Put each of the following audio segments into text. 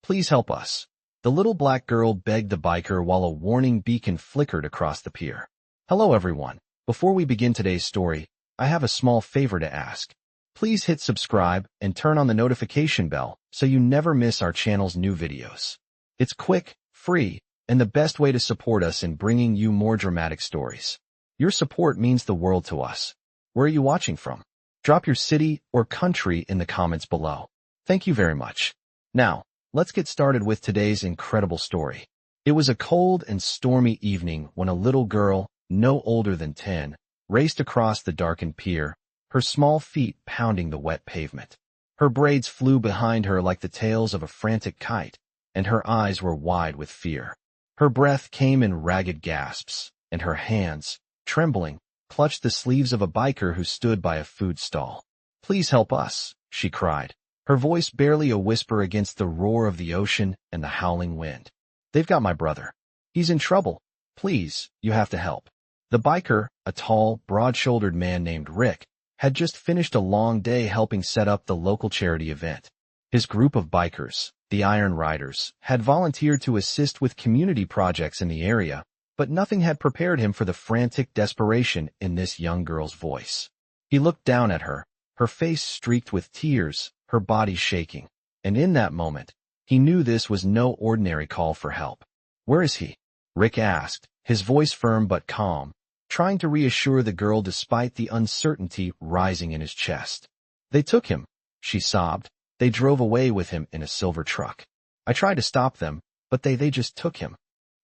Please help us." The little black girl begged the biker while a warning beacon flickered across the pier. Hello everyone. Before we begin today's story, I have a small favor to ask. Please hit subscribe and turn on the notification bell so you never miss our channel's new videos. It's quick, free, and the best way to support us in bringing you more dramatic stories. Your support means the world to us. Where are you watching from? Drop your city or country in the comments below. Thank you very much. Now, let's get started with today's incredible story. It was a cold and stormy evening when a little girl, no older than 10, raced across the darkened pier, her small feet pounding the wet pavement. Her braids flew behind her like the tails of a frantic kite, and her eyes were wide with fear. Her breath came in ragged gasps, and her hands, trembling, clutched the sleeves of a biker who stood by a food stall. "Please help us," she cried, her voice barely a whisper against the roar of the ocean and the howling wind. "They've got my brother. He's in trouble. Please, you have to help." The biker, a tall, broad-shouldered man named Rick, had just finished a long day helping set up the local charity event. His group of bikers, the Iron Riders, had volunteered to assist with community projects in the area, but nothing had prepared him for the frantic desperation in this young girl's voice. He looked down at her, her face streaked with tears, her body shaking, and in that moment, he knew this was no ordinary call for help. "Where is he?" Rick asked, his voice firm but calm, trying to reassure the girl despite the uncertainty rising in his chest. "They took him," she sobbed. "They drove away with him in a silver truck. I tried to stop them, but they just took him."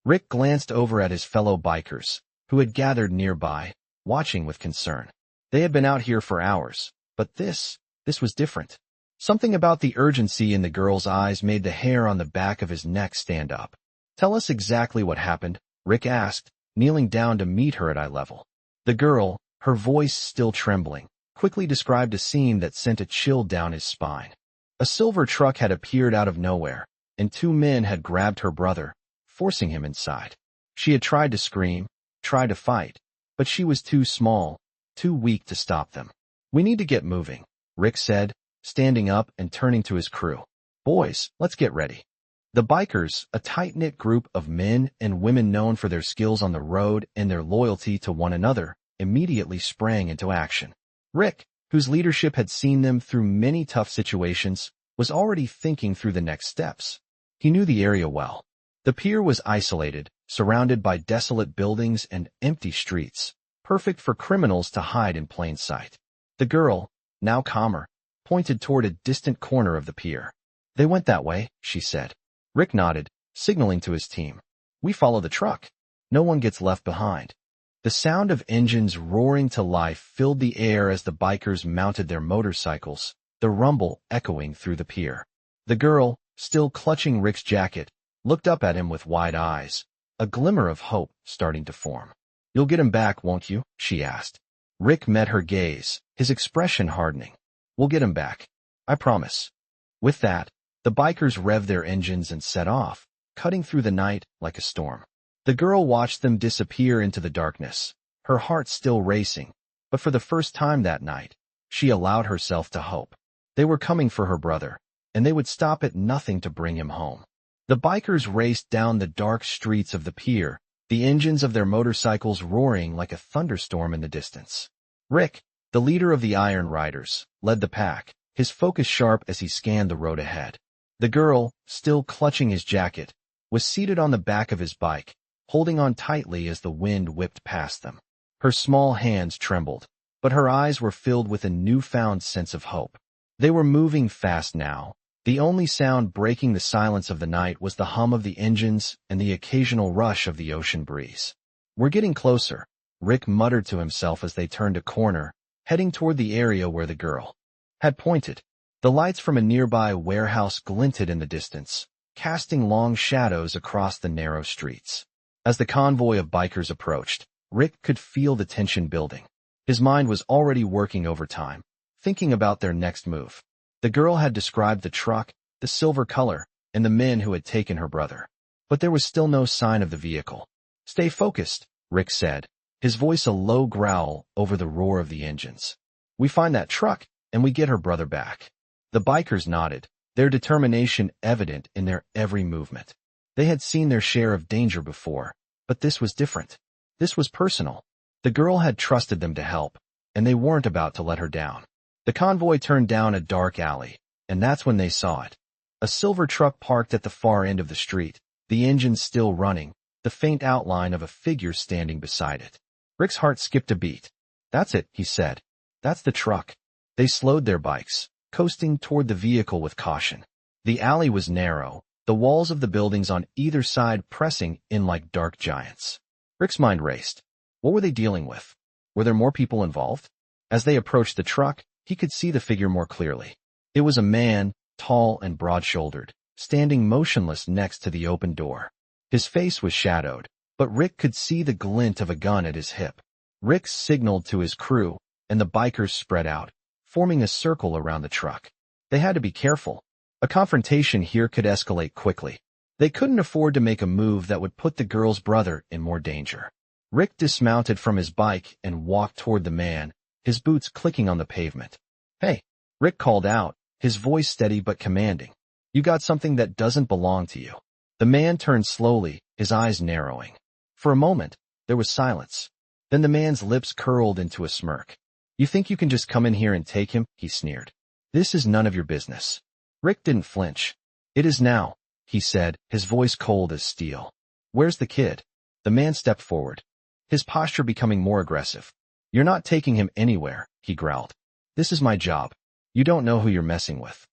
Rick glanced over at his fellow bikers, who had gathered nearby, watching with concern. They had been out here for hours, but this was different. Something about the urgency in the girl's eyes made the hair on the back of his neck stand up. "Tell us exactly what happened," Rick asked, kneeling down to meet her at eye level. The girl, her voice still trembling, quickly described a scene that sent a chill down his spine. A silver truck had appeared out of nowhere, and two men had grabbed her brother, forcing him inside. She had tried to scream, tried to fight, but she was too small, too weak to stop them. "We need to get moving," Rick said, standing up and turning to his crew. "Boys, let's get ready." The bikers, a tight-knit group of men and women known for their skills on the road and their loyalty to one another, immediately sprang into action. Rick, whose leadership had seen them through many tough situations, was already thinking through the next steps. He knew the area well. The pier was isolated, surrounded by desolate buildings and empty streets, perfect for criminals to hide in plain sight. The girl, now calmer, pointed toward a distant corner of the pier. "They went that way," she said. Rick nodded, signaling to his team. "We follow the truck. No one gets left behind." The sound of engines roaring to life filled the air as the bikers mounted their motorcycles, the rumble echoing through the pier. The girl, still clutching Rick's jacket, looked up at him with wide eyes, a glimmer of hope starting to form. "You'll get him back, won't you?" she asked. Rick met her gaze, his expression hardening. "We'll get him back. I promise." With that, the bikers revved their engines and set off, cutting through the night like a storm. The girl watched them disappear into the darkness, her heart still racing, but for the first time that night, she allowed herself to hope. They were coming for her brother, and they would stop at nothing to bring him home. The bikers raced down the dark streets of the pier, the engines of their motorcycles roaring like a thunderstorm in the distance. Rick, the leader of the Iron Riders, led the pack, his focus sharp as he scanned the road ahead. The girl, still clutching his jacket, was seated on the back of his bike, holding on tightly as the wind whipped past them. Her small hands trembled, but her eyes were filled with a newfound sense of hope. They were moving fast now. The only sound breaking the silence of the night was the hum of the engines and the occasional rush of the ocean breeze. "We're getting closer," Rick muttered to himself as they turned a corner, heading toward the area where the girl had pointed. The lights from a nearby warehouse glinted in the distance, casting long shadows across the narrow streets. As the convoy of bikers approached, Rick could feel the tension building. His mind was already working overtime, thinking about their next move. The girl had described the truck, the silver color, and the men who had taken her brother. But there was still no sign of the vehicle. "Stay focused," Rick said, his voice a low growl over the roar of the engines. "We find that truck, and we get her brother back." The bikers nodded, their determination evident in their every movement. They had seen their share of danger before, but this was different. This was personal. The girl had trusted them to help, and they weren't about to let her down. The convoy turned down a dark alley, and that's when they saw it. A silver truck parked at the far end of the street, the engine still running, the faint outline of a figure standing beside it. Rick's heart skipped a beat. "That's it," he said. "That's the truck." They slowed their bikes, coasting toward the vehicle with caution. The alley was narrow, the walls of the buildings on either side pressing in like dark giants. Rick's mind raced. What were they dealing with? Were there more people involved? As they approached the truck, he could see the figure more clearly. It was a man, tall and broad-shouldered, standing motionless next to the open door. His face was shadowed, but Rick could see the glint of a gun at his hip. Rick signaled to his crew, and the bikers spread out, forming a circle around the truck. They had to be careful. A confrontation here could escalate quickly. They couldn't afford to make a move that would put the girl's brother in more danger. Rick dismounted from his bike and walked toward the man, his boots clicking on the pavement. "Hey," Rick called out, his voice steady but commanding. "You got something that doesn't belong to you." The man turned slowly, his eyes narrowing. For a moment, there was silence. Then the man's lips curled into a smirk. "You think you can just come in here and take him?" he sneered. "This is none of your business." Rick didn't flinch. "It is now," he said, his voice cold as steel. "Where's the kid?" The man stepped forward, his posture becoming more aggressive. "You're not taking him anywhere," he growled. "This is my job. You don't know who you're messing with."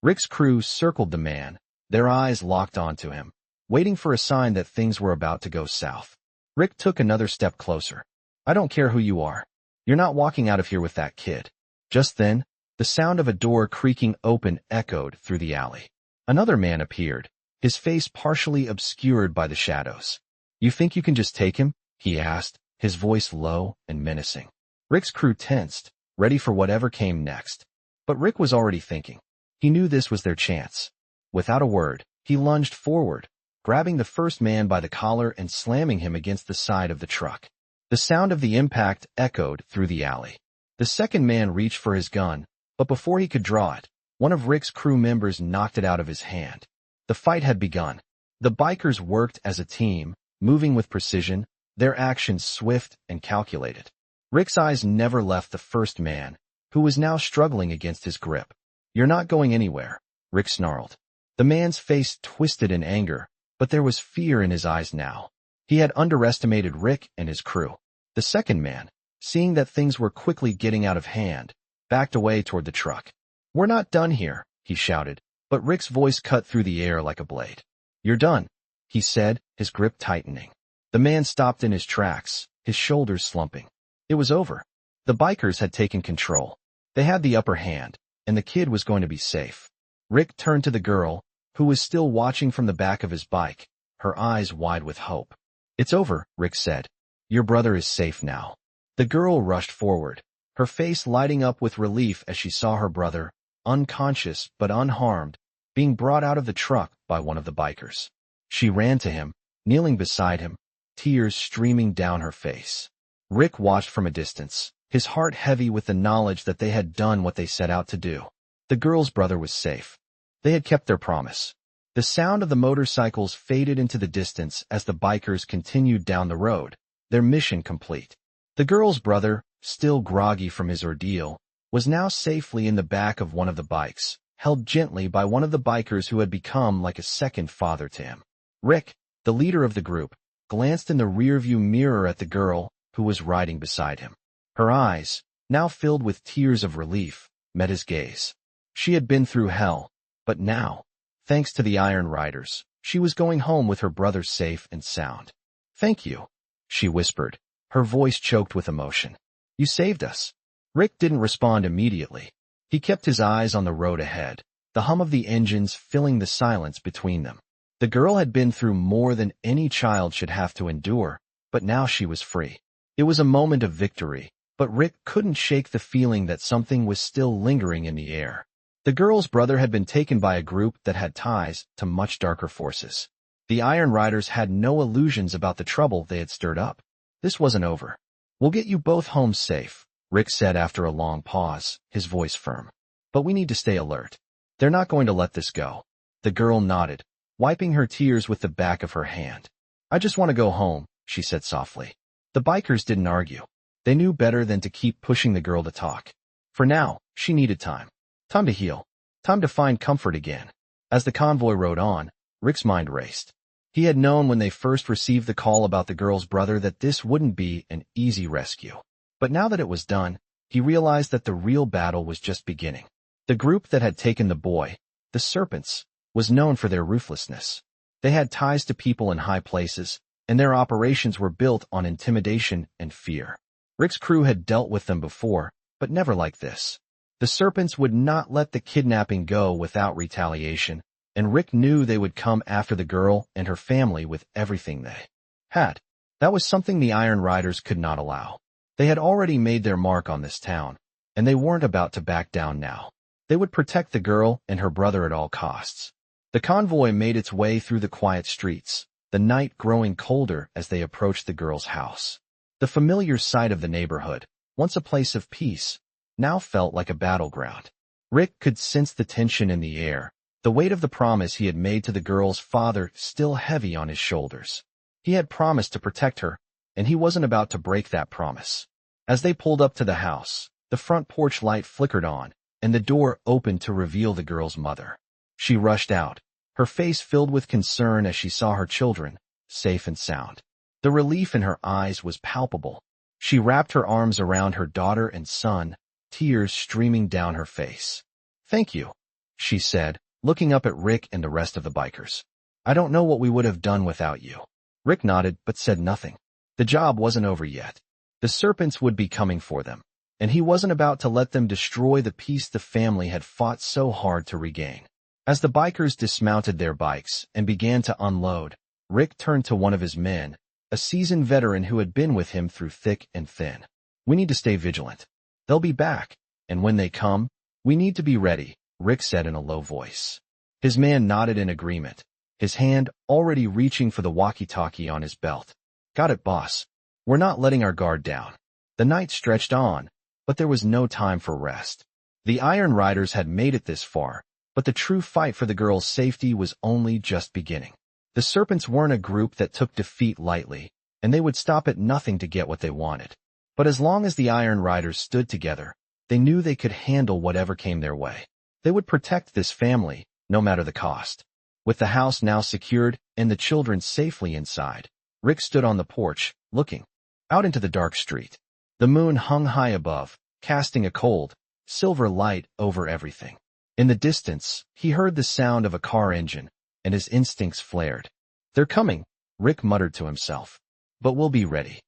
Rick's crew circled the man, their eyes locked onto him, waiting for a sign that things were about to go south. Rick took another step closer. "I don't care who you are. You're not walking out of here with that kid." Just then, the sound of a door creaking open echoed through the alley. Another man appeared, his face partially obscured by the shadows. "You think you can just take him?" he asked, his voice low and menacing. Rick's crew tensed, ready for whatever came next. But Rick was already thinking. He knew this was their chance. Without a word, he lunged forward, grabbing the first man by the collar and slamming him against the side of the truck. The sound of the impact echoed through the alley. The second man reached for his gun, but before he could draw it, one of Rick's crew members knocked it out of his hand. The fight had begun. The bikers worked as a team, moving with precision, their actions swift and calculated. Rick's eyes never left the first man, who was now struggling against his grip. "You're not going anywhere," Rick snarled. The man's face twisted in anger, but there was fear in his eyes now. He had underestimated Rick and his crew. The second man, seeing that things were quickly getting out of hand, backed away toward the truck. "We're not done here," he shouted, but Rick's voice cut through the air like a blade. "You're done," he said, his grip tightening. The man stopped in his tracks, his shoulders slumping. It was over. The bikers had taken control. They had the upper hand, and the kid was going to be safe. Rick turned to the girl, who was still watching from the back of his bike, her eyes wide with hope. "It's over," Rick said. "Your brother is safe now." The girl rushed forward, her face lighting up with relief as she saw her brother, unconscious but unharmed, being brought out of the truck by one of the bikers. She ran to him, kneeling beside him, tears streaming down her face. Rick watched from a distance, his heart heavy with the knowledge that they had done what they set out to do. The girl's brother was safe. They had kept their promise. The sound of the motorcycles faded into the distance as the bikers continued down the road, their mission complete. The girl's brother, still groggy from his ordeal, was now safely in the back of one of the bikes, held gently by one of the bikers who had become like a second father to him. Rick, the leader of the group, glanced in the rearview mirror at the girl who was riding beside him. Her eyes, now filled with tears of relief, met his gaze. She had been through hell, but now, thanks to the Iron Riders, she was going home with her brother safe and sound. "Thank you," she whispered, her voice choked with emotion. "You saved us." Rick didn't respond immediately. He kept his eyes on the road ahead, the hum of the engines filling the silence between them. The girl had been through more than any child should have to endure, but now she was free. It was a moment of victory, but Rick couldn't shake the feeling that something was still lingering in the air. The girl's brother had been taken by a group that had ties to much darker forces. The Iron Riders had no illusions about the trouble they had stirred up. This wasn't over. "We'll get you both home safe," Rick said after a long pause, his voice firm. "But we need to stay alert." They're not going to let this go. The girl nodded, wiping her tears with the back of her hand. I just want to go home, she said softly. The bikers didn't argue. They knew better than to keep pushing the girl to talk. For now, she needed time. Time to heal. Time to find comfort again. As the convoy rode on, Rick's mind raced. He had known when they first received the call about the girl's brother that this wouldn't be an easy rescue. But now that it was done, he realized that the real battle was just beginning. The group that had taken the boy, the Serpents, was known for their ruthlessness. They had ties to people in high places, and their operations were built on intimidation and fear. Rick's crew had dealt with them before, but never like this. The Serpents would not let the kidnapping go without retaliation, and Rick knew they would come after the girl and her family with everything they had. That was something the Iron Riders could not allow. They had already made their mark on this town, and they weren't about to back down now. They would protect the girl and her brother at all costs. The convoy made its way through the quiet streets, the night growing colder as they approached the girl's house. The familiar sight of the neighborhood, once a place of peace, now felt like a battleground. Rick could sense the tension in the air, the weight of the promise he had made to the girl's father still heavy on his shoulders. He had promised to protect her, and he wasn't about to break that promise. As they pulled up to the house, the front porch light flickered on, and the door opened to reveal the girl's mother. She rushed out, her face filled with concern as she saw her children, safe and sound. The relief in her eyes was palpable. She wrapped her arms around her daughter and son, tears streaming down her face. "Thank you," she said, looking up at Rick and the rest of the bikers. "I don't know what we would have done without you." Rick nodded but said nothing. The job wasn't over yet. The Serpents would be coming for them, and he wasn't about to let them destroy the peace the family had fought so hard to regain. As the bikers dismounted their bikes and began to unload, Rick turned to one of his men, a seasoned veteran who had been with him through thick and thin. "We need to stay vigilant. They'll be back, and when they come, we need to be ready," Rick said in a low voice. His man nodded in agreement, his hand already reaching for the walkie-talkie on his belt. "Got it, boss. We're not letting our guard down." The night stretched on, but there was no time for rest. The Iron Riders had made it this far, but the true fight for the girl's safety was only just beginning. The Serpents weren't a group that took defeat lightly, and they would stop at nothing to get what they wanted. But as long as the Iron Riders stood together, they knew they could handle whatever came their way. They would protect this family, no matter the cost. With the house now secured and the children safely inside, Rick stood on the porch, looking out into the dark street. The moon hung high above, casting a cold, silver light over everything. In the distance, he heard the sound of a car engine, and his instincts flared. "They're coming," Rick muttered to himself. "But we'll be ready."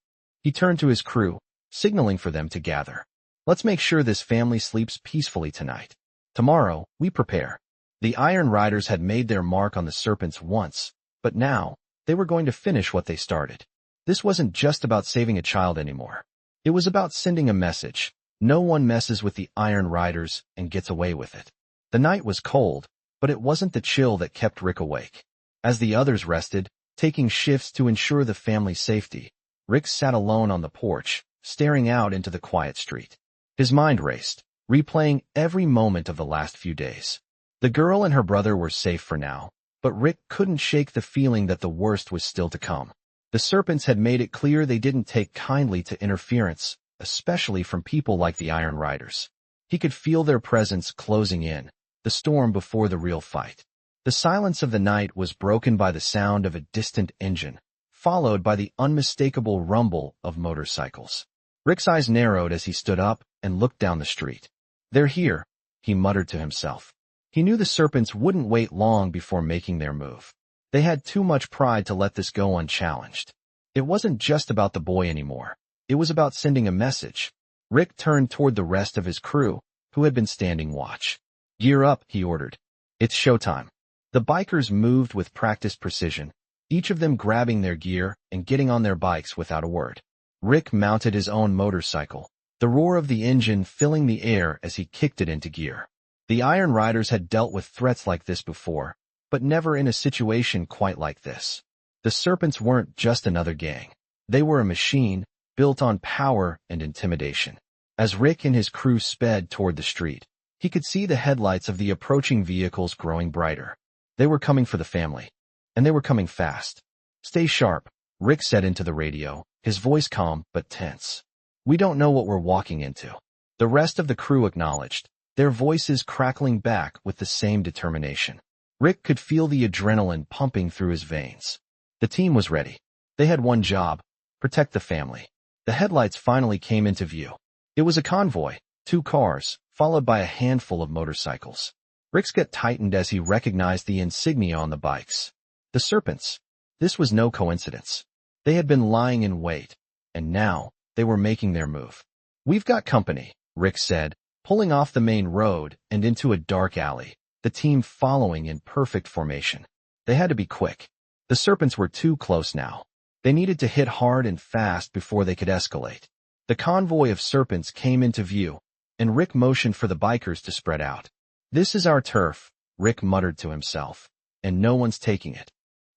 He turned to his crew, signaling for them to gather. "Let's make sure this family sleeps peacefully tonight. Tomorrow, we prepare." The Iron Riders had made their mark on the Serpents once, but now, they were going to finish what they started. This wasn't just about saving a child anymore. It was about sending a message. No one messes with the Iron Riders and gets away with it. The night was cold, but it wasn't the chill that kept Rick awake. As the others rested, taking shifts to ensure the family's safety, Rick sat alone on the porch, staring out into the quiet street. His mind raced, replaying every moment of the last few days. The girl and her brother were safe for now, but Rick couldn't shake the feeling that the worst was still to come. The Serpents had made it clear they didn't take kindly to interference, especially from people like the Iron Riders. He could feel their presence closing in, the storm before the real fight. The silence of the night was broken by the sound of a distant engine, followed by the unmistakable rumble of motorcycles. Rick's eyes narrowed as he stood up and looked down the street. "They're here," he muttered to himself. He knew the Serpents wouldn't wait long before making their move. They had too much pride to let this go unchallenged. It wasn't just about the boy anymore. It was about sending a message. Rick turned toward the rest of his crew, who had been standing watch. "Gear up," he ordered. "It's showtime." The bikers moved with practiced precision, each of them grabbing their gear and getting on their bikes without a word. Rick mounted his own motorcycle, the roar of the engine filling the air as he kicked it into gear. The Iron Riders had dealt with threats like this before, but never in a situation quite like this. The Serpents weren't just another gang. They were a machine, built on power and intimidation. As Rick and his crew sped toward the street, He could see the headlights of the approaching vehicles growing brighter. They were coming for the family. And they were coming fast. "Stay sharp," Rick said into the radio, his voice calm but tense. "We don't know what we're walking into." The rest of the crew acknowledged, their voices crackling back with the same determination. Rick could feel the adrenaline pumping through his veins. The team was ready. They had one job: protect the family. The headlights finally came into view. It was a convoy, 2 cars, followed by a handful of motorcycles. Rick's gut tightened as he recognized the insignia on the bikes. The Serpents. This was no coincidence. They had been lying in wait, and now they were making their move. "We've got company," Rick said, pulling off the main road and into a dark alley, the team following in perfect formation. They had to be quick. The Serpents were too close now. They needed to hit hard and fast before they could escalate. The convoy of Serpents came into view, and Rick motioned for the bikers to spread out. "This is our turf," Rick muttered to himself, "and no one's taking it."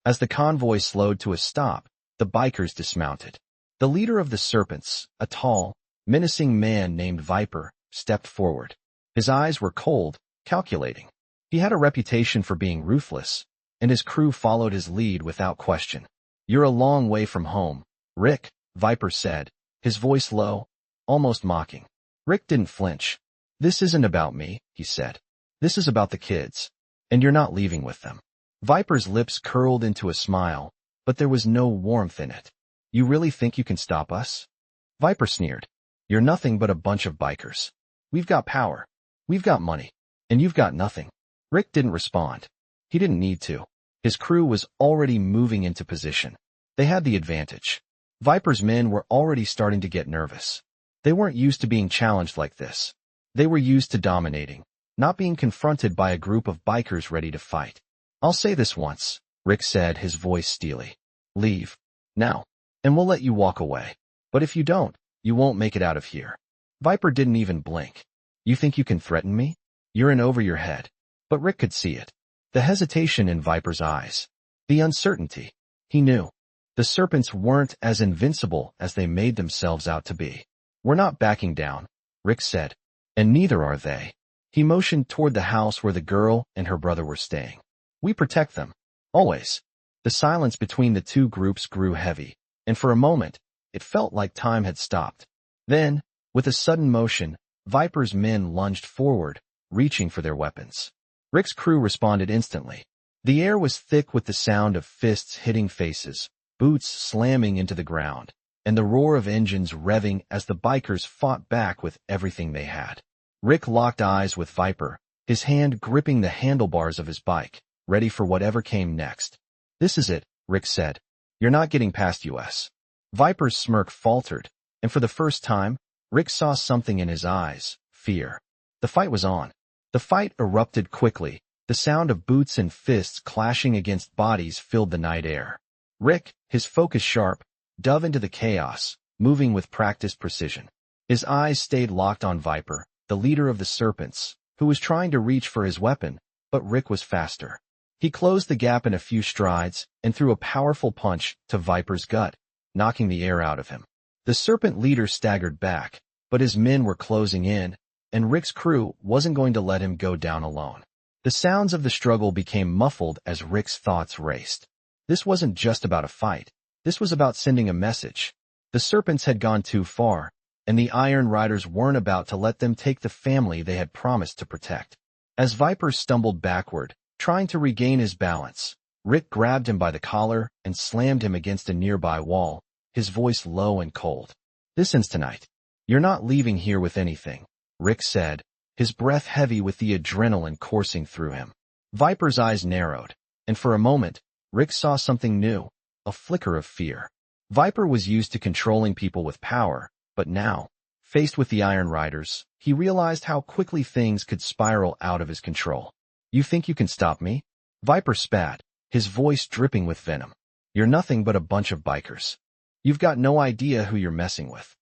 As the convoy slowed to a stop, the bikers dismounted. The leader of the Serpents, a tall, menacing man named Viper, stepped forward. His eyes were cold, calculating. He had a reputation for being ruthless, and his crew followed his lead without question. "You're a long way from home, Rick," Viper said, his voice low, almost mocking. Rick didn't flinch. "This isn't about me," he said. "This is about the kids, and you're not leaving with them." Viper's lips curled into a smile, but there was no warmth in it. "You really think you can stop us?" Viper sneered. "You're nothing but a bunch of bikers. We've got power. We've got money. And you've got nothing." Rick didn't respond. He didn't need to. His crew was already moving into position. They had the advantage. Viper's men were already starting to get nervous. They weren't used to being challenged like this. They were used to dominating, not being confronted by a group of bikers ready to fight. "I'll say this once," Rick said, his voice steely. "Leave. Now. And we'll let you walk away. But if you don't, you won't make it out of here." Viper didn't even blink. "You think you can threaten me? You're in over your head." But Rick could see it. The hesitation in Viper's eyes. The uncertainty. He knew. The Serpents weren't as invincible as they made themselves out to be. "We're not backing down," Rick said. "And neither are they." He motioned toward the house where the girl and her brother were staying. "We protect them. Always." The silence between the two groups grew heavy, and for a moment, it felt like time had stopped. Then, with a sudden motion, Viper's men lunged forward, reaching for their weapons. Rick's crew responded instantly. The air was thick with the sound of fists hitting faces, boots slamming into the ground, and the roar of engines revving as the bikers fought back with everything they had. Rick locked eyes with Viper, his hand gripping the handlebars of his bike, ready for whatever came next. "This is it," Rick said. "You're not getting past us." Viper's smirk faltered, and for the first time, Rick saw something in his eyes: fear. The fight was on. The fight erupted quickly. The sound of boots and fists clashing against bodies filled the night air. Rick, his focus sharp, dove into the chaos, moving with practiced precision. His eyes stayed locked on Viper, the leader of the Serpents, who was trying to reach for his weapon, but Rick was faster. He closed the gap in a few strides and threw a powerful punch to Viper's gut, knocking the air out of him. The Serpent leader staggered back, but his men were closing in, and Rick's crew wasn't going to let him go down alone. The sounds of the struggle became muffled as Rick's thoughts raced. This wasn't just about a fight. This was about sending a message. The Serpents had gone too far, and the Iron Riders weren't about to let them take the family they had promised to protect. As Viper stumbled backward, trying to regain his balance, Rick grabbed him by the collar and slammed him against a nearby wall, his voice low and cold. "This ends tonight. You're not leaving here with anything," Rick said, his breath heavy with the adrenaline coursing through him. Viper's eyes narrowed, and for a moment, Rick saw something new, a flicker of fear. Viper was used to controlling people with power, but now, faced with the Iron Riders, he realized how quickly things could spiral out of his control. "You think you can stop me?" Viper spat, his voice dripping with venom. "You're nothing but a bunch of bikers. You've got no idea who you're messing with."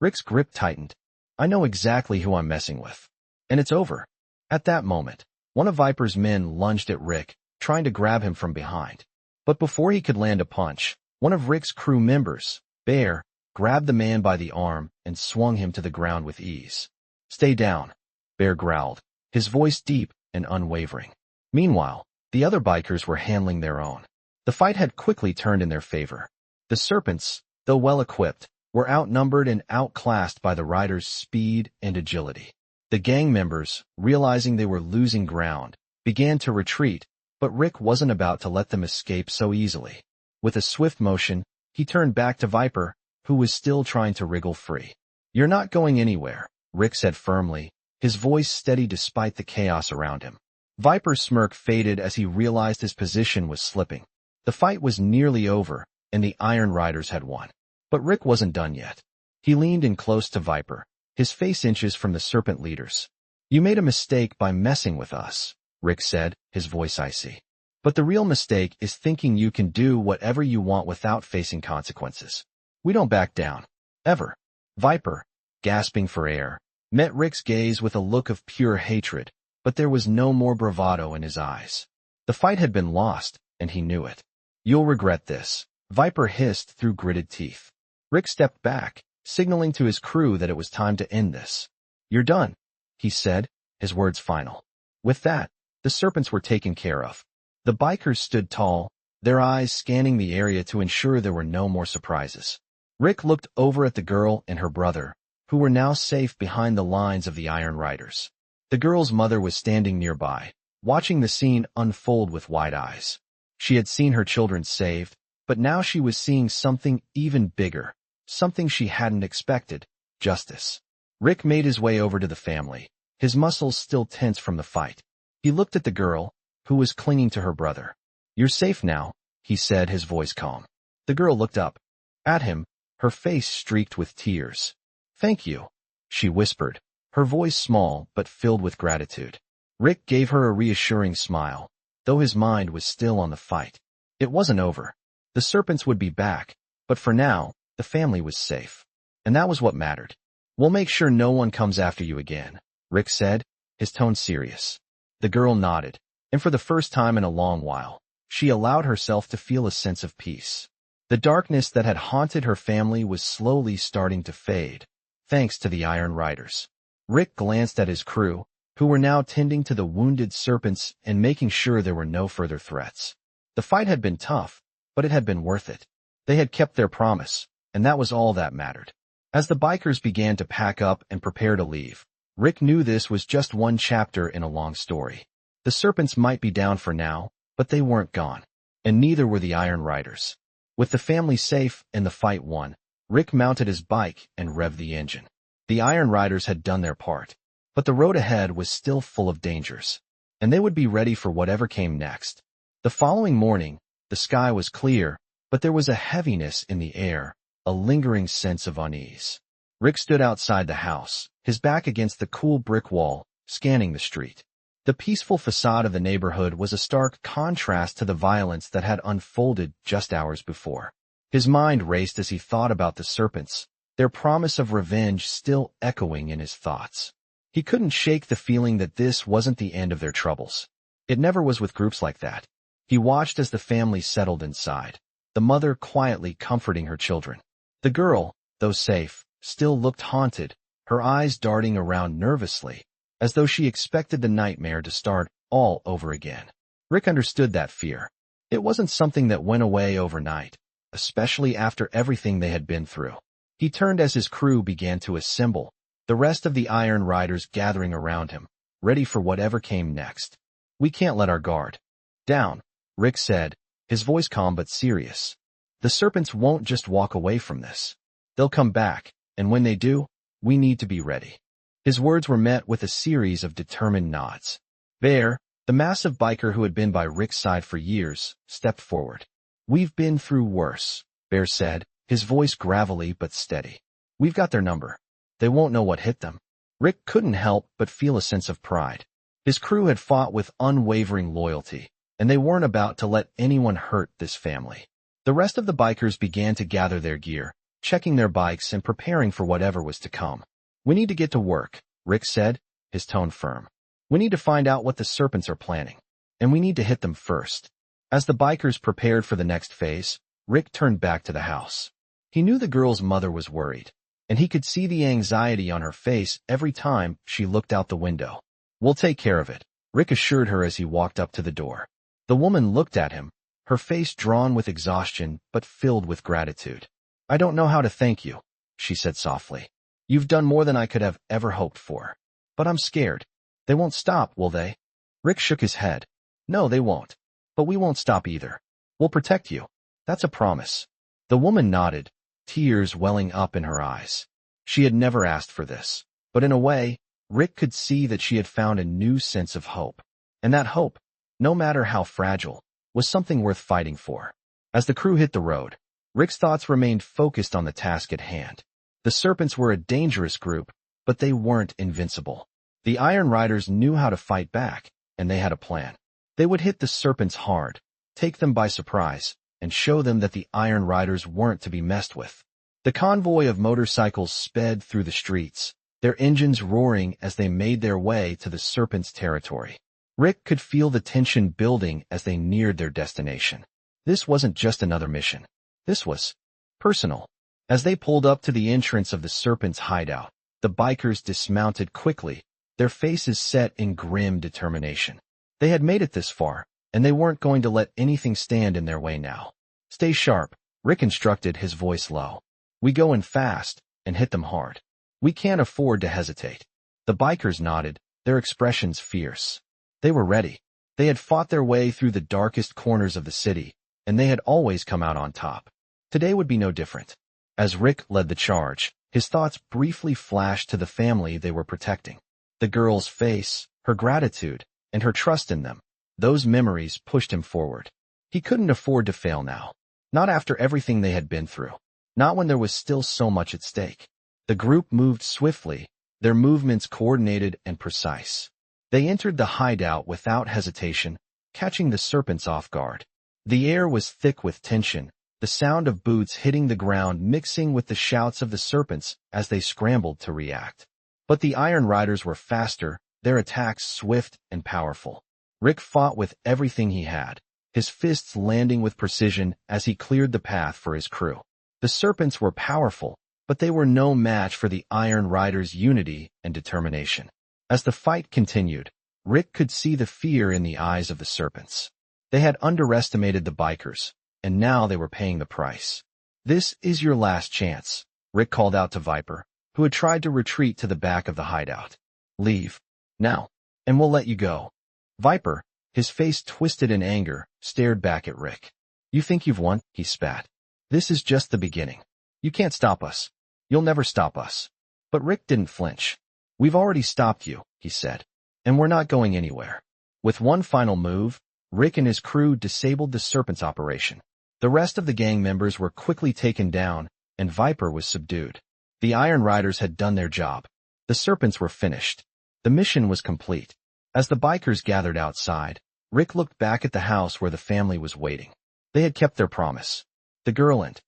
Rick's grip tightened. "I know exactly who I'm messing with. And it's over." At that moment, one of Viper's men lunged at Rick, trying to grab him from behind. But before he could land a punch, one of Rick's crew members, Pier, grabbed the man by the arm and swung him to the ground with ease. "Stay down," Pier growled, his voice deep and unwavering. Meanwhile, the other bikers were handling their own. The fight had quickly turned in their favor. The serpents, though well-equipped, were outnumbered and outclassed by the riders' speed and agility. The gang members, realizing they were losing ground, began to retreat, but Rick wasn't about to let them escape so easily. With a swift motion, he turned back to Viper, who was still trying to wriggle free. "You're not going anywhere," Rick said firmly, his voice steady despite the chaos around him. Viper's smirk faded as he realized his position was slipping. The fight was nearly over, and the Iron Riders had won. But Rick wasn't done yet. He leaned in close to Viper, his face inches from the serpent leaders. "You made a mistake by messing with us," Rick said, his voice icy. "But the real mistake is thinking you can do whatever you want without facing consequences. We don't back down. Ever." Viper, gasping for air, met Rick's gaze with a look of pure hatred, but there was no more bravado in his eyes. The fight had been lost, and he knew it. "You'll regret this," Viper hissed through gritted teeth. Rick stepped back, signaling to his crew that it was time to end this. "You're done," he said, his words final. With that, the serpents were taken care of. The bikers stood tall, their eyes scanning the area to ensure there were no more surprises. Rick looked over at the girl and her brother, who were now safe behind the lines of the Iron Riders. The girl's mother was standing nearby, watching the scene unfold with wide eyes. She had seen her children saved, but now she was seeing something even bigger, something she hadn't expected: justice. Rick made his way over to the family, his muscles still tense from the fight. He looked at the girl, who was clinging to her brother. "You're safe now," he said, his voice calm. The girl looked up at him, her face streaked with tears. "Thank you," she whispered, her voice small but filled with gratitude. Rick gave her a reassuring smile, though his mind was still on the fight. It wasn't over. The serpents would be back, but for now, the family was safe. And that was what mattered. "We'll make sure no one comes after you again," Rick said, his tone serious. The girl nodded, and for the first time in a long while, she allowed herself to feel a sense of peace. The darkness that had haunted her family was slowly starting to fade, thanks to the Iron Riders. Rick glanced at his crew, who were now tending to the wounded serpents and making sure there were no further threats. The fight had been tough, but it had been worth it. They had kept their promise, and that was all that mattered. As the bikers began to pack up and prepare to leave, Rick knew this was just one chapter in a long story. The serpents might be down for now, but they weren't gone. And neither were the Iron Riders. With the family safe and the fight won, Rick mounted his bike and revved the engine. The Iron Riders had done their part, but the road ahead was still full of dangers, and they would be ready for whatever came next. The following morning, the sky was clear, but there was a heaviness in the air, a lingering sense of unease. Rick stood outside the house, his back against the cool brick wall, scanning the street. The peaceful facade of the neighborhood was a stark contrast to the violence that had unfolded just hours before. His mind raced as he thought about the serpents, their promise of revenge still echoing in his thoughts. He couldn't shake the feeling that this wasn't the end of their troubles. It never was with groups like that. He watched as the family settled inside, the mother quietly comforting her children. The girl, though safe, still looked haunted, her eyes darting around nervously, as though she expected the nightmare to start all over again. Rick understood that fear. It wasn't something that went away overnight, especially after everything they had been through. He turned as his crew began to assemble, the rest of the Iron Riders gathering around him, ready for whatever came next. "We can't let our guard down," Rick said, his voice calm but serious. "The serpents won't just walk away from this. They'll come back, and when they do, we need to be ready." His words were met with a series of determined nods. Bear, the massive biker who had been by Rick's side for years, stepped forward. "We've been through worse," Bear said, his voice gravelly but steady. "We've got their number. They won't know what hit them." Rick couldn't help but feel a sense of pride. His crew had fought with unwavering loyalty, and they weren't about to let anyone hurt this family. The rest of the bikers began to gather their gear, checking their bikes and preparing for whatever was to come. "We need to get to work," Rick said, his tone firm. "We need to find out what the serpents are planning, and we need to hit them first." As the bikers prepared for the next phase, Rick turned back to the house. He knew the girl's mother was worried, and he could see the anxiety on her face every time she looked out the window. We'll take care of it, Rick assured her as he walked up to the door. The woman looked at him, her face drawn with exhaustion but filled with gratitude. I don't know how to thank you, she said softly. You've done more than I could have ever hoped for. But I'm scared. They won't stop, will they? Rick shook his head. No, they won't. But we won't stop either. We'll protect you. That's a promise. The woman nodded, tears welling up in her eyes. She had never asked for this. But in a way, Rick could see that she had found a new sense of hope. And that hope, no matter how fragile, was something worth fighting for. As the crew hit the road, Rick's thoughts remained focused on the task at hand. The Serpents were a dangerous group, but they weren't invincible. The Iron Riders knew how to fight back, and they had a plan. They would hit the Serpents hard, take them by surprise, and show them that the Iron Riders weren't to be messed with. The convoy of motorcycles sped through the streets, their engines roaring as they made their way to the Serpents' territory. Rick could feel the tension building as they neared their destination. This wasn't just another mission. This was personal. As they pulled up to the entrance of the Serpents' hideout, the bikers dismounted quickly, their faces set in grim determination. They had made it this far, and they weren't going to let anything stand in their way now. Stay sharp, Rick instructed, his voice low. We go in fast and hit them hard. We can't afford to hesitate. The bikers nodded, their expressions fierce. They were ready. They had fought their way through the darkest corners of the city, and they had always come out on top. Today would be no different. As Rick led the charge, his thoughts briefly flashed to the family they were protecting. The girl's face, her gratitude, and her trust in them. Those memories pushed him forward. He couldn't afford to fail now. Not after everything they had been through. Not when there was still so much at stake. The group moved swiftly, their movements coordinated and precise. They entered the hideout without hesitation, catching the Serpents off guard. The air was thick with tension, the sound of boots hitting the ground mixing with the shouts of the Serpents as they scrambled to react. But the Iron Riders were faster, their attacks swift and powerful. Rick fought with everything he had, his fists landing with precision as he cleared the path for his crew. The Serpents were powerful, but they were no match for the Iron Riders' unity and determination. As the fight continued, Rick could see the fear in the eyes of the Serpents. They had underestimated the bikers, and now they were paying the price. This is your last chance, Rick called out to Viper, who had tried to retreat to the back of the hideout. Leave. Now, and we'll let you go. Viper, his face twisted in anger, stared back at Rick. You think you've won? He spat. This is just the beginning. You can't stop us. You'll never stop us. But Rick didn't flinch. We've already stopped you, he said. And we're not going anywhere. With one final move, Rick and his crew disabled the Serpents' operation. The rest of the gang members were quickly taken down, and Viper was subdued. The Iron Riders had done their job. The Serpents were finished. The mission was complete. As the bikers gathered outside, Rick looked back at the house where the family was waiting. They had kept their promise. The girl and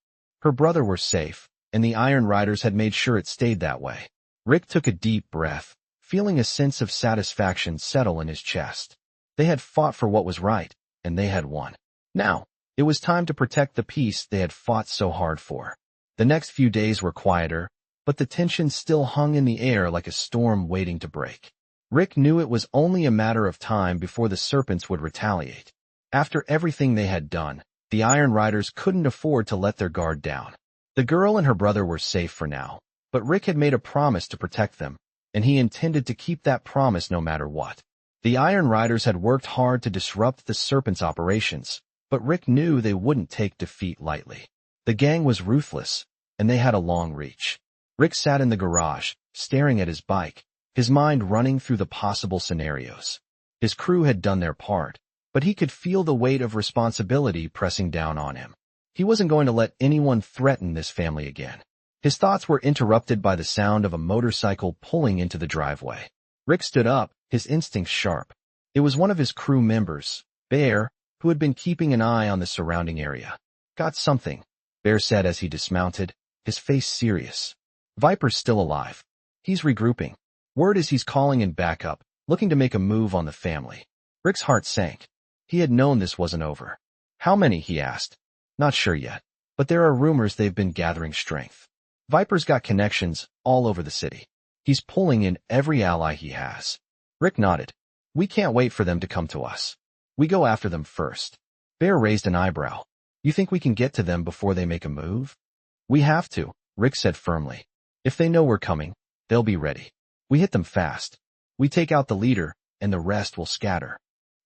her brother were safe, and the Iron Riders had made sure it stayed that way. Rick took a deep breath, feeling a sense of satisfaction settle in his chest. They had fought for what was right, and they had won. Now, it was time to protect the peace they had fought so hard for. The next few days were quieter, but the tension still hung in the air like a storm waiting to break. Rick knew it was only a matter of time before the Serpents would retaliate. After everything they had done, the Iron Riders couldn't afford to let their guard down. The girl and her brother were safe for now, but Rick had made a promise to protect them, and he intended to keep that promise no matter what. The Iron Riders had worked hard to disrupt the Serpents' operations, but Rick knew they wouldn't take defeat lightly. The gang was ruthless, and they had a long reach. Rick sat in the garage, staring at his bike, his mind running through the possible scenarios. His crew had done their part, but he could feel the weight of responsibility pressing down on him. He wasn't going to let anyone threaten this family again. His thoughts were interrupted by the sound of a motorcycle pulling into the driveway. Rick stood up, his instincts sharp. It was one of his crew members, Bear, who had been keeping an eye on the surrounding area. Got something, Bear said as he dismounted, his face serious. Viper's still alive. He's regrouping. Word is he's calling in backup, looking to make a move on the family. Rick's heart sank. He had known this wasn't over. How many, he asked. Not sure yet, but there are rumors they've been gathering strength. Viper's got connections all over the city. He's pulling in every ally he has. Rick nodded. We can't wait for them to come to us. We go after them first. Bear raised an eyebrow. You think we can get to them before they make a move? We have to, Rick said firmly. If they know we're coming, they'll be ready. We hit them fast. We take out the leader, and the rest will scatter.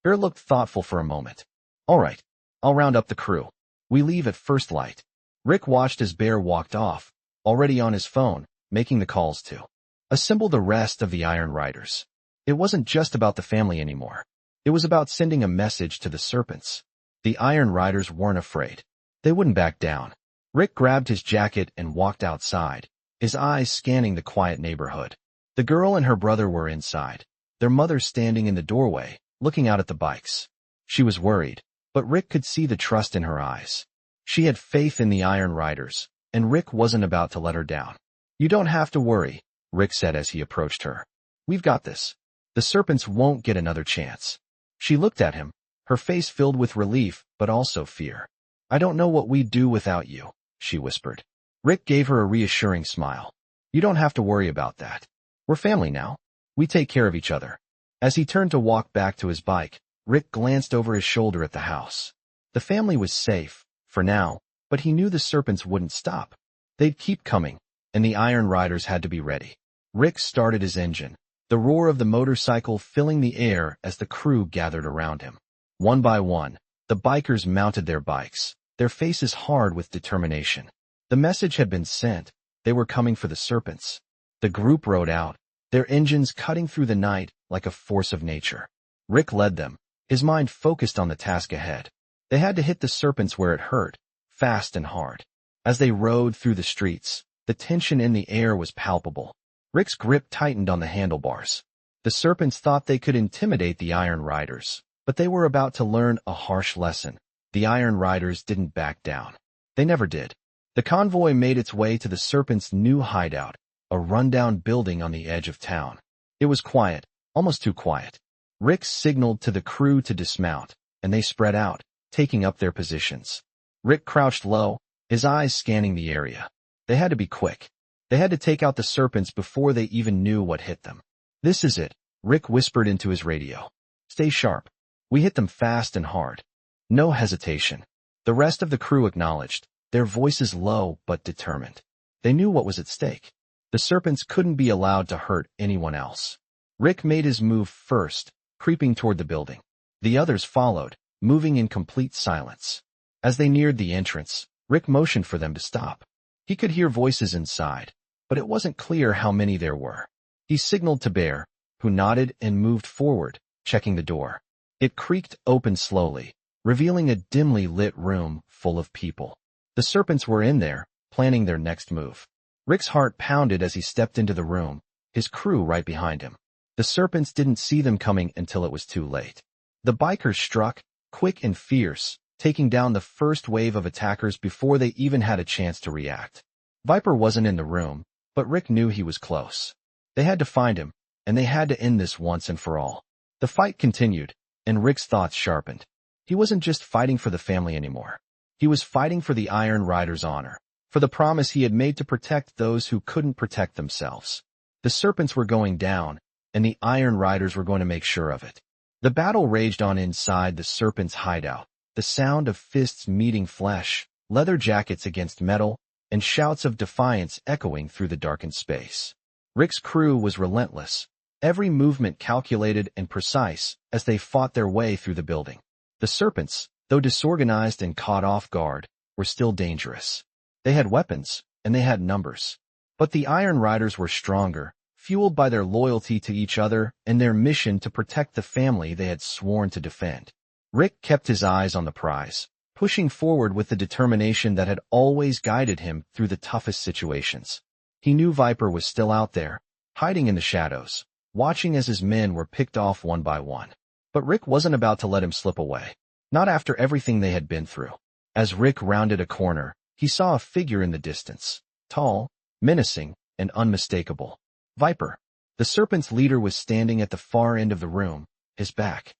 Bear looked thoughtful for a moment. All right, I'll round up the crew. We leave at first light. Rick watched as Bear walked off, already on his phone, making the calls to assemble the rest of the Iron Riders. It wasn't just about the family anymore. It was about sending a message to the serpents. The Iron Riders weren't afraid. They wouldn't back down. Rick grabbed his jacket and walked outside, his eyes scanning the quiet neighborhood. The girl and her brother were inside, their mother standing in the doorway, looking out at the bikes. She was worried, but Rick could see the trust in her eyes. She had faith in the Iron Riders, and Rick wasn't about to let her down. You don't have to worry, Rick said as he approached her. We've got this. The serpents won't get another chance. She looked at him, her face filled with relief but also fear. I don't know what we'd do without you, she whispered. Rick gave her a reassuring smile. You don't have to worry about that. We're family now. We take care of each other. As he turned to walk back to his bike, Rick glanced over his shoulder at the house. The family was safe, for now, but he knew the serpents wouldn't stop. They'd keep coming, and the Iron Riders had to be ready. Rick started his engine, the roar of the motorcycle filling the air as the crew gathered around him. One by one, the bikers mounted their bikes, their faces hard with determination. The message had been sent. They were coming for the serpents. The group rode out, their engines cutting through the night like a force of nature. Rick led them, his mind focused on the task ahead. They had to hit the serpents where it hurt, fast and hard. As they rode through the streets, the tension in the air was palpable. Rick's grip tightened on the handlebars. The serpents thought they could intimidate the Iron Riders, but they were about to learn a harsh lesson. The Iron Riders didn't back down. They never did. The convoy made its way to the serpents' new hideout, a rundown building on the edge of town. It was quiet, almost too quiet. Rick signaled to the crew to dismount, and they spread out, taking up their positions. Rick crouched low, his eyes scanning the area. They had to be quick. They had to take out the serpents before they even knew what hit them. This is it, Rick whispered into his radio. Stay sharp. We hit them fast and hard. No hesitation. The rest of the crew acknowledged, their voices low but determined. They knew what was at stake. The serpents couldn't be allowed to hurt anyone else. Rick made his move first, creeping toward the building. The others followed, moving in complete silence. As they neared the entrance, Rick motioned for them to stop. He could hear voices inside, but it wasn't clear how many there were. He signaled to Bear, who nodded and moved forward, checking the door. It creaked open slowly, revealing a dimly lit room full of people. The serpents were in there, planning their next move. Rick's heart pounded as he stepped into the room, his crew right behind him. The serpents didn't see them coming until it was too late. The bikers struck, quick and fierce, taking down the first wave of attackers before they even had a chance to react. Viper wasn't in the room, but Rick knew he was close. They had to find him, and they had to end this once and for all. The fight continued, and Rick's thoughts sharpened. He wasn't just fighting for the family anymore. He was fighting for the Iron Riders' honor, for the promise he had made to protect those who couldn't protect themselves. The serpents were going down, and the Iron Riders were going to make sure of it. The battle raged on inside the serpents' hideout, the sound of fists meeting flesh, leather jackets against metal, and shouts of defiance echoing through the darkened space. Rick's crew was relentless, every movement calculated and precise as they fought their way through the building. The serpents, though disorganized and caught off guard, were still dangerous. They had weapons, and they had numbers. But the Iron Riders were stronger, fueled by their loyalty to each other and their mission to protect the family they had sworn to defend. Rick kept his eyes on the prize, pushing forward with the determination that had always guided him through the toughest situations. He knew Viper was still out there, hiding in the shadows, watching as his men were picked off one by one. But Rick wasn't about to let him slip away. Not after everything they had been through. As Rick rounded a corner, he saw a figure in the distance, tall, menacing, and unmistakable. Viper. The serpent's leader was standing at the far end of the room, his back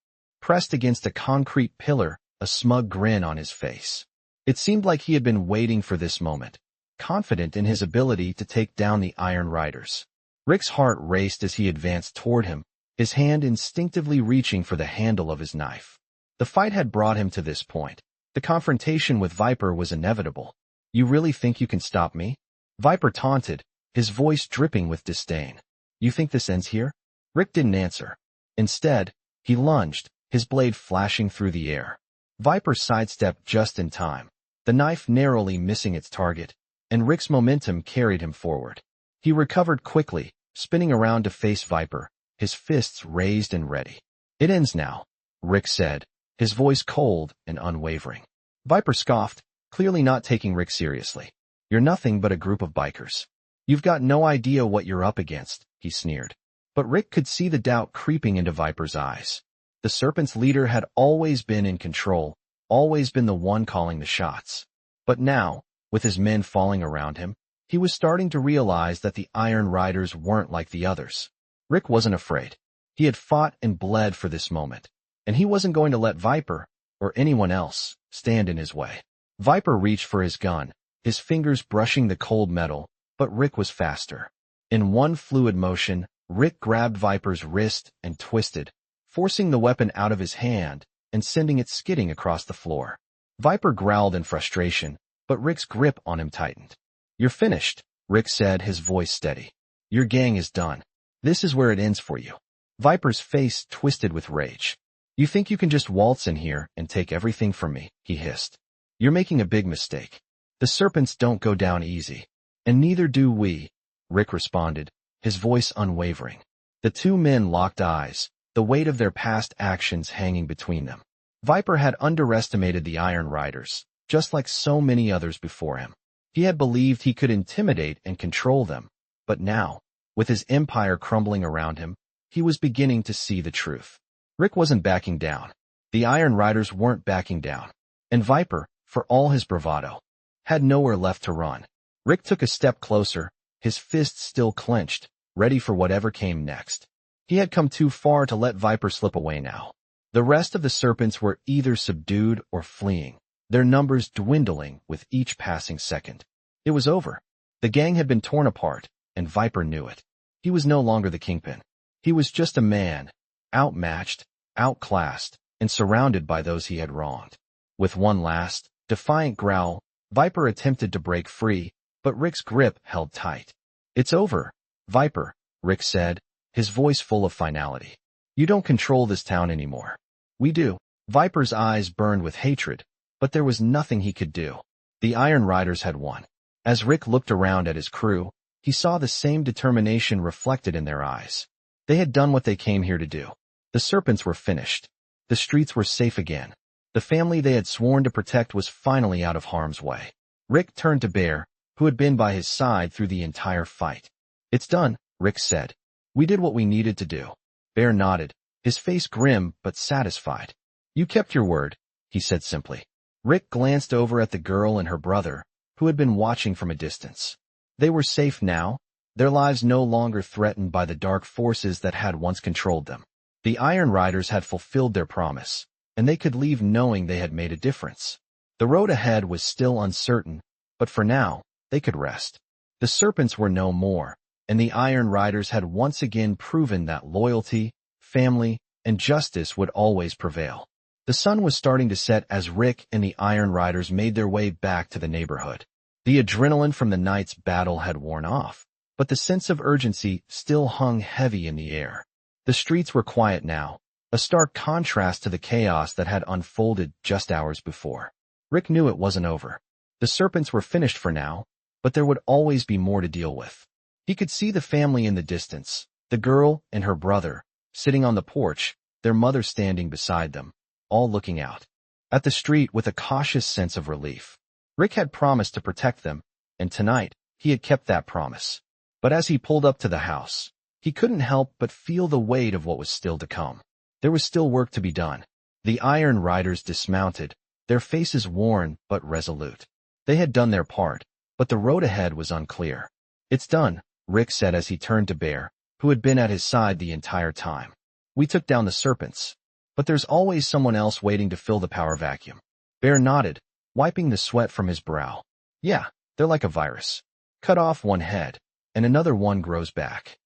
pressed against a concrete pillar, a smug grin on his face. It seemed like he had been waiting for this moment, confident in his ability to take down the Iron Riders. Rick's heart raced as he advanced toward him, his hand instinctively reaching for the handle of his knife. The fight had brought him to this point. The confrontation with Viper was inevitable. You really think you can stop me? Viper taunted, his voice dripping with disdain. You think this ends here? Rick didn't answer. Instead, he lunged, his blade flashing through the air. Viper sidestepped just in time, the knife narrowly missing its target, and Rick's momentum carried him forward. He recovered quickly, spinning around to face Viper, his fists raised and ready. It ends now, Rick said, his voice cold and unwavering. Viper scoffed, clearly not taking Rick seriously. You're nothing but a group of bikers. You've got no idea what you're up against, he sneered. But Rick could see the doubt creeping into Viper's eyes. The Serpent's leader had always been in control, always been the one calling the shots. But now, with his men falling around him, he was starting to realize that the Iron Riders weren't like the others. Rick wasn't afraid. He had fought and bled for this moment, and he wasn't going to let Viper, or anyone else, stand in his way. Viper reached for his gun, his fingers brushing the cold metal, but Rick was faster. In one fluid motion, Rick grabbed Viper's wrist and twisted, forcing the weapon out of his hand and sending it skidding across the floor. Viper growled in frustration, but Rick's grip on him tightened. You're finished, Rick said, his voice steady. Your gang is done. This is where it ends for you. Viper's face twisted with rage. You think you can just waltz in here and take everything from me, he hissed. You're making a big mistake. The Serpents don't go down easy. And neither do we, Rick responded, his voice unwavering. The two men locked eyes, the weight of their past actions hanging between them. Viper had underestimated the Iron Riders, just like so many others before him. He had believed he could intimidate and control them, but now, with his empire crumbling around him, he was beginning to see the truth. Rick wasn't backing down. The Iron Riders weren't backing down. And Viper, for all his bravado, had nowhere left to run. Rick took a step closer, his fists still clenched, ready for whatever came next. He had come too far to let Viper slip away now. The rest of the Serpents were either subdued or fleeing, their numbers dwindling with each passing second. It was over. The gang had been torn apart, and Viper knew it. He was no longer the kingpin. He was just a man, outmatched, outclassed, and surrounded by those he had wronged. With one last, defiant growl, Viper attempted to break free, but Rick's grip held tight. It's over, Viper, Rick said, his voice full of finality. You don't control this town anymore. We do. Viper's eyes burned with hatred, but there was nothing he could do. The Iron Riders had won. As Rick looked around at his crew, he saw the same determination reflected in their eyes. They had done what they came here to do. The Serpents were finished. The streets were safe again. The family they had sworn to protect was finally out of harm's way. Rick turned to Bear, who had been by his side through the entire fight. It's done, Rick said. We did what we needed to do. Bear nodded, his face grim but satisfied. You kept your word, he said simply. Rick glanced over at the girl and her brother, who had been watching from a distance. They were safe now, their lives no longer threatened by the dark forces that had once controlled them. The Iron Riders had fulfilled their promise, and they could leave knowing they had made a difference. The road ahead was still uncertain, but for now, they could rest. The Serpents were no more, and the Iron Riders had once again proven that loyalty, family, and justice would always prevail. The sun was starting to set as Rick and the Iron Riders made their way back to the neighborhood. The adrenaline from the night's battle had worn off, but the sense of urgency still hung heavy in the air. The streets were quiet now, a stark contrast to the chaos that had unfolded just hours before. Rick knew it wasn't over. The Serpents were finished for now, but there would always be more to deal with. He could see the family in the distance, the girl and her brother, sitting on the porch, their mother standing beside them, all looking out at the street with a cautious sense of relief. Rick had promised to protect them, and tonight, he had kept that promise. But as he pulled up to the house, he couldn't help but feel the weight of what was still to come. There was still work to be done. The Iron Riders dismounted, their faces worn but resolute. They had done their part, but the road ahead was unclear. It's done, Rick said as he turned to Bear, who had been at his side the entire time. We took down the Serpents, but there's always someone else waiting to fill the power vacuum. Bear nodded, wiping the sweat from his brow. Yeah, they're like a virus. Cut off one head, and another one grows back.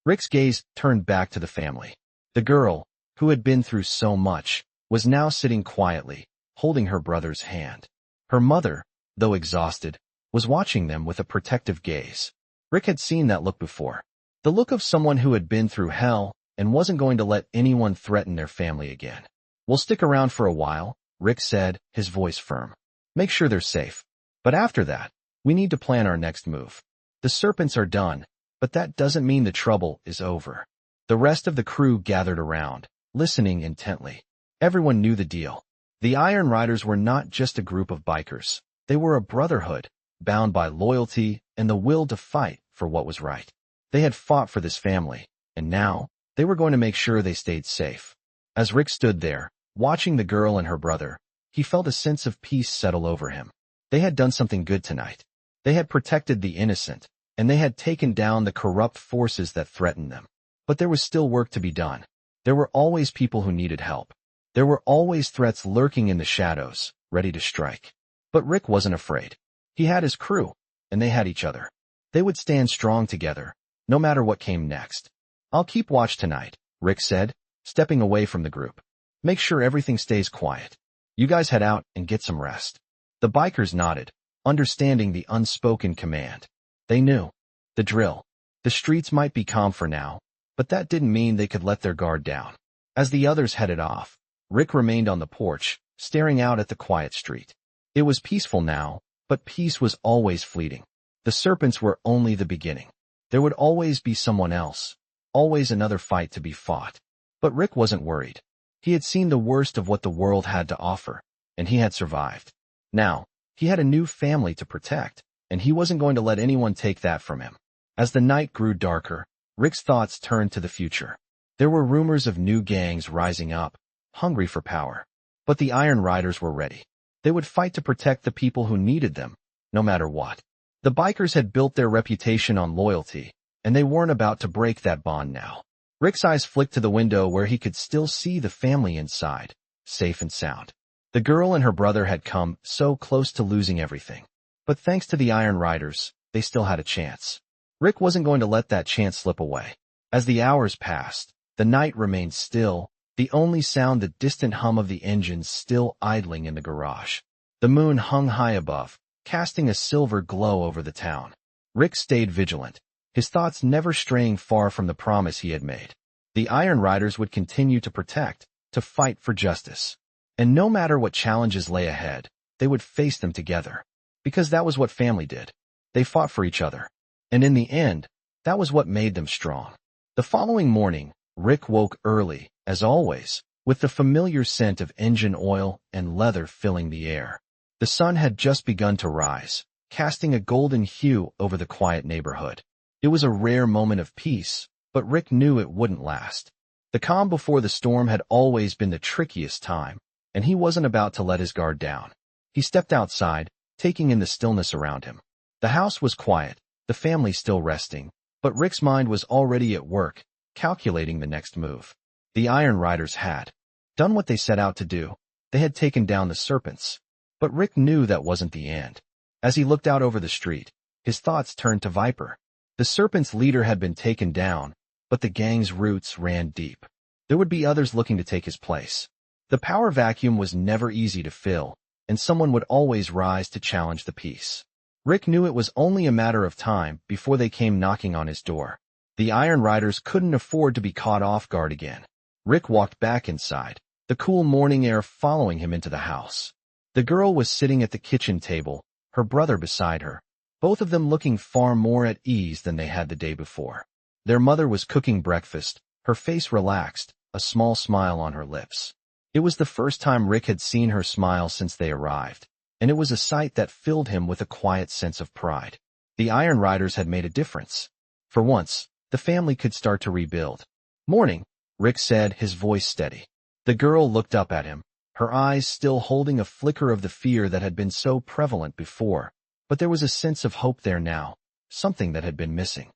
Rick's gaze turned back to the family. The girl, who had been through so much, was now sitting quietly, holding her brother's hand. Her mother, though exhausted, was watching them with a protective gaze. Rick had seen that look before. The look of someone who had been through hell and wasn't going to let anyone threaten their family again. "We'll stick around for a while," Rick said, his voice firm. "Make sure they're safe. But after that, we need to plan our next move. The serpents are done, but that doesn't mean the trouble is over." The rest of the crew gathered around, listening intently. Everyone knew the deal. The Iron Riders were not just a group of bikers. They were a brotherhood, bound by loyalty and the will to fight for what was right. They had fought for this family, and now they were going to make sure they stayed safe. As Rick stood there, watching the girl and her brother, he felt a sense of peace settle over him. They had done something good tonight. They had protected the innocent, and they had taken down the corrupt forces that threatened them. But there was still work to be done. There were always people who needed help. There were always threats lurking in the shadows, ready to strike. But Rick wasn't afraid. He had his crew, and they had each other. They would stand strong together, no matter what came next. "I'll keep watch tonight," Rick said, stepping away from the group. "Make sure everything stays quiet. You guys head out and get some rest." The bikers nodded, understanding the unspoken command. They knew the drill. The streets might be calm for now, but that didn't mean they could let their guard down. As the others headed off, Rick remained on the porch, staring out at the quiet street. It was peaceful now, but peace was always fleeting. The serpents were only the beginning. There would always be someone else, always another fight to be fought. But Rick wasn't worried. He had seen the worst of what the world had to offer, and he had survived. Now, he had a new family to protect, and he wasn't going to let anyone take that from him. As the night grew darker, Rick's thoughts turned to the future. There were rumors of new gangs rising up, hungry for power. But the Iron Riders were ready. They would fight to protect the people who needed them, no matter what. The bikers had built their reputation on loyalty, and they weren't about to break that bond now. Rick's eyes flicked to the window where he could still see the family inside, safe and sound. The girl and her brother had come so close to losing everything. But thanks to the Iron Riders, they still had a chance. Rick wasn't going to let that chance slip away. As the hours passed, the night remained still, the only sound the distant hum of the engines still idling in the garage. The moon hung high above, casting a silver glow over the town. Rick stayed vigilant, his thoughts never straying far from the promise he had made. The Iron Riders would continue to protect, to fight for justice. And no matter what challenges lay ahead, they would face them together. Because that was what family did. They fought for each other. And in the end, that was what made them strong. The following morning, Rick woke early, as always, with the familiar scent of engine oil and leather filling the air. The sun had just begun to rise, casting a golden hue over the quiet neighborhood. It was a rare moment of peace, but Rick knew it wouldn't last. The calm before the storm had always been the trickiest time, and he wasn't about to let his guard down. He stepped outside, taking in the stillness around him. The house was quiet, the family still resting, but Rick's mind was already at work, calculating the next move. The Iron Riders had done what they set out to do. They had taken down the serpents. But Rick knew that wasn't the end. As he looked out over the street, his thoughts turned to Viper. The serpent's leader had been taken down, but the gang's roots ran deep. There would be others looking to take his place. The power vacuum was never easy to fill, and someone would always rise to challenge the peace. Rick knew it was only a matter of time before they came knocking on his door. The Iron Riders couldn't afford to be caught off guard again. Rick walked back inside, the cool morning air following him into the house. The girl was sitting at the kitchen table, her brother beside her, both of them looking far more at ease than they had the day before. Their mother was cooking breakfast, her face relaxed, a small smile on her lips. It was the first time Rick had seen her smile since they arrived, and it was a sight that filled him with a quiet sense of pride. The Iron Riders had made a difference. For once, the family could start to rebuild. "Morning," Rick said, his voice steady. The girl looked up at him, her eyes still holding a flicker of the fear that had been so prevalent before, but there was a sense of hope there now, something that had been missing.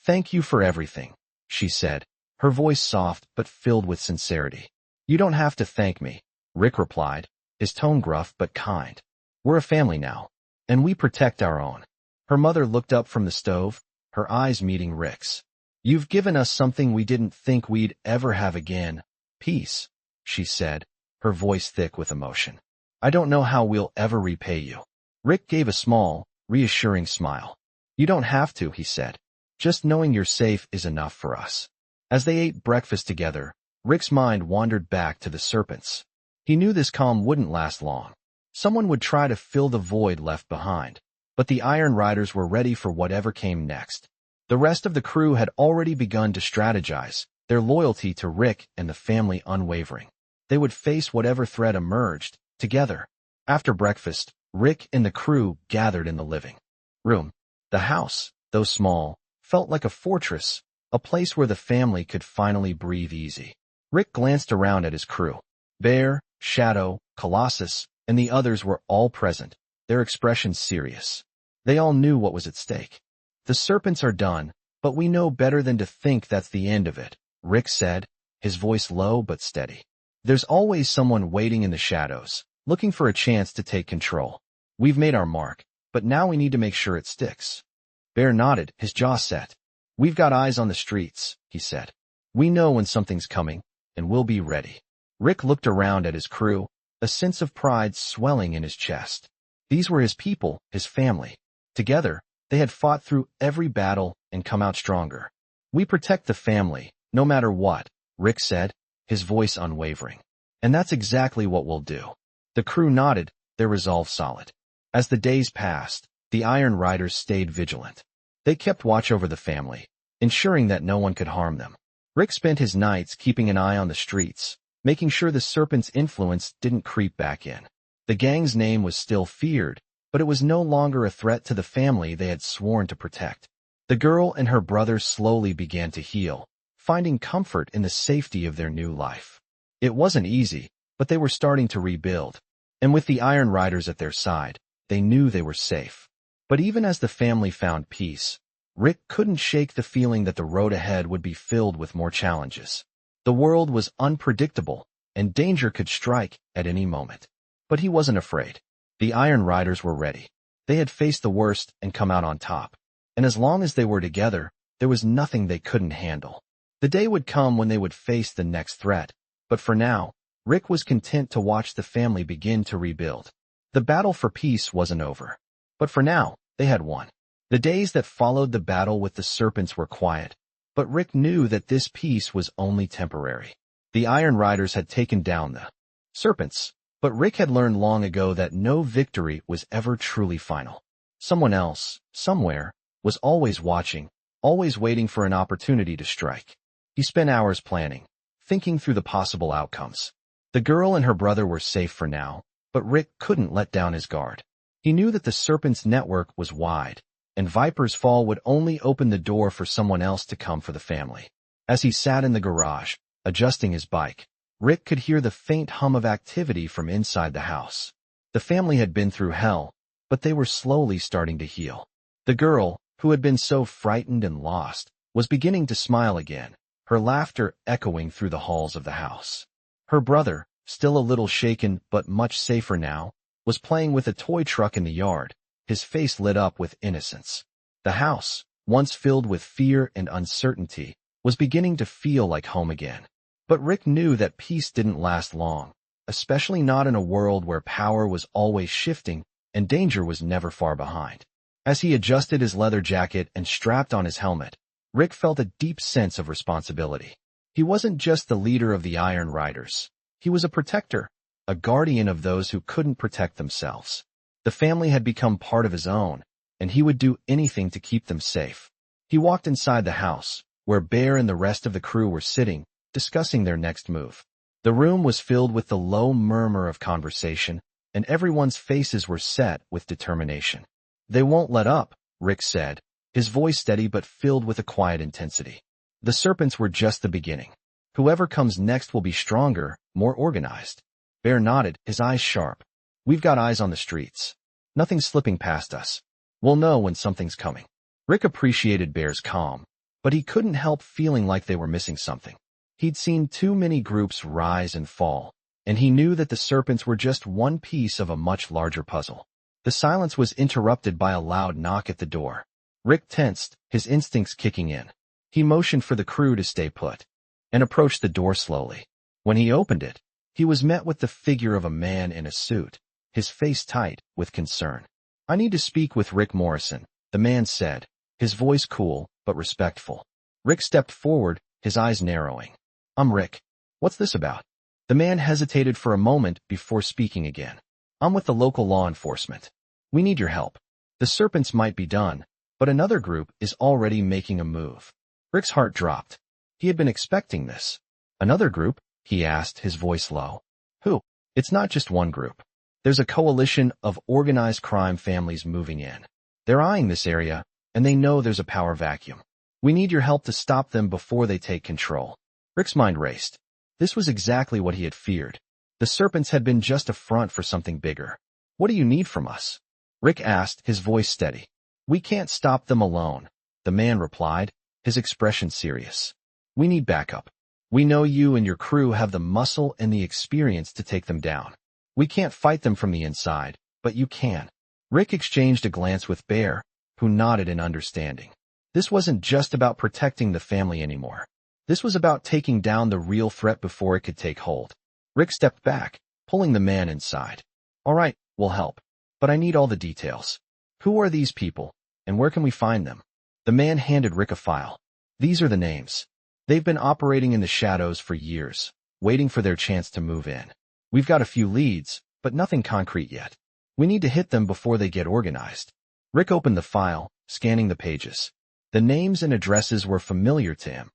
"Thank you for everything," she said, her voice soft but filled with sincerity. "You don't have to thank me," Rick replied, his tone gruff but kind. "We're a family now, and we protect our own." Her mother looked up from the stove, her eyes meeting Rick's. You've given us something we didn't think we'd ever have again. Peace, she said, her voice thick with emotion. I don't know how we'll ever repay you. Rick gave a small, reassuring smile. You don't have to, he said. Just knowing you're safe is enough for us. As they ate breakfast together, Rick's mind wandered back to the serpents. He knew this calm wouldn't last long. Someone would try to fill the void left behind. But the Iron Riders were ready for whatever came next. The rest of the crew had already begun to strategize, their loyalty to Rick and the family unwavering. They would face whatever threat emerged, together. After breakfast, Rick and the crew gathered in the living room. The house, though small, felt like a fortress, a place where the family could finally breathe easy. Rick glanced around at his crew. Bear, Shadow, Colossus, and the others were all present, their expressions serious. They all knew what was at stake. The serpents are done, but we know better than to think that's the end of it, Rick said, his voice low but steady. There's always someone waiting in the shadows, looking for a chance to take control. We've made our mark, but now we need to make sure it sticks. Bear nodded, his jaw set. We've got eyes on the streets, he said. We know when something's coming, and we'll be ready. Rick looked around at his crew, a sense of pride swelling in his chest. These were his people, his family. Together, they had fought through every battle and come out stronger. We protect the family, no matter what, Rick said, his voice unwavering. And that's exactly what we'll do. The crew nodded, their resolve solid. As the days passed, the Iron Riders stayed vigilant. They kept watch over the family, ensuring that no one could harm them. Rick spent his nights keeping an eye on the streets, making sure the serpent's influence didn't creep back in. The gang's name was still feared, but it was no longer a threat to the family they had sworn to protect. The girl and her brother slowly began to heal, finding comfort in the safety of their new life. It wasn't easy, but they were starting to rebuild. And with the Iron Riders at their side, they knew they were safe. But even as the family found peace, Rick couldn't shake the feeling that the road ahead would be filled with more challenges. The world was unpredictable, and danger could strike at any moment. But he wasn't afraid. The Iron Riders were ready. They had faced the worst and come out on top. And as long as they were together, there was nothing they couldn't handle. The day would come when they would face the next threat. But for now, Rick was content to watch the family begin to rebuild. The battle for peace wasn't over. But for now, they had won. The days that followed the battle with the serpents were quiet. But Rick knew that this peace was only temporary. The Iron Riders had taken down the serpents. But Rick had learned long ago that no victory was ever truly final. Someone else, somewhere, was always watching, always waiting for an opportunity to strike. He spent hours planning, thinking through the possible outcomes. The girl and her brother were safe for now, but Rick couldn't let down his guard. He knew that the serpent's network was wide, and Viper's fall would only open the door for someone else to come for the family. As he sat in the garage, adjusting his bike, Rick could hear the faint hum of activity from inside the house. The family had been through hell, but they were slowly starting to heal. The girl, who had been so frightened and lost, was beginning to smile again, her laughter echoing through the halls of the house. Her brother, still a little shaken but much safer now, was playing with a toy truck in the yard, his face lit up with innocence. The house, once filled with fear and uncertainty, was beginning to feel like home again. But Rick knew that peace didn't last long, especially not in a world where power was always shifting and danger was never far behind. As he adjusted his leather jacket and strapped on his helmet, Rick felt a deep sense of responsibility. He wasn't just the leader of the Iron Riders. He was a protector, a guardian of those who couldn't protect themselves. The family had become part of his own, and he would do anything to keep them safe. He walked inside the house, where Bear and the rest of the crew were sitting, discussing their next move. The room was filled with the low murmur of conversation, and everyone's faces were set with determination. They won't let up, Rick said, his voice steady but filled with a quiet intensity. The serpents were just the beginning. Whoever comes next will be stronger, more organized. Bear nodded, his eyes sharp. We've got eyes on the streets. Nothing's slipping past us. We'll know when something's coming. Rick appreciated Bear's calm, but he couldn't help feeling like they were missing something. He'd seen too many groups rise and fall, and he knew that the serpents were just one piece of a much larger puzzle. The silence was interrupted by a loud knock at the door. Rick tensed, his instincts kicking in. He motioned for the crew to stay put and approached the door slowly. When he opened it, he was met with the figure of a man in a suit, his face tight with concern. "I need to speak with Rick Morrison," the man said, his voice cool but respectful. Rick stepped forward, his eyes narrowing. "I'm Rick. What's this about?" The man hesitated for a moment before speaking again. "I'm with the local law enforcement. We need your help. The serpents might be done, but another group is already making a move." Rick's heart dropped. He had been expecting this. "Another group?" he asked, his voice low. "Who?" "It's not just one group. There's a coalition of organized crime families moving in. They're eyeing this area, and they know there's a power vacuum. We need your help to stop them before they take control." Rick's mind raced. This was exactly what he had feared. The serpents had been just a front for something bigger. "What do you need from us?" Rick asked, his voice steady. "We can't stop them alone," the man replied, his expression serious. "We need backup. We know you and your crew have the muscle and the experience to take them down. We can't fight them from the inside, but you can." Rick exchanged a glance with Bear, who nodded in understanding. This wasn't just about protecting the family anymore. This was about taking down the real threat before it could take hold. Rick stepped back, pulling the man inside. "All right, we'll help. But I need all the details. Who are these people, and where can we find them?" The man handed Rick a file. "These are the names. They've been operating in the shadows for years, waiting for their chance to move in. We've got a few leads, but nothing concrete yet. We need to hit them before they get organized." Rick opened the file, scanning the pages. The names and addresses were familiar to him.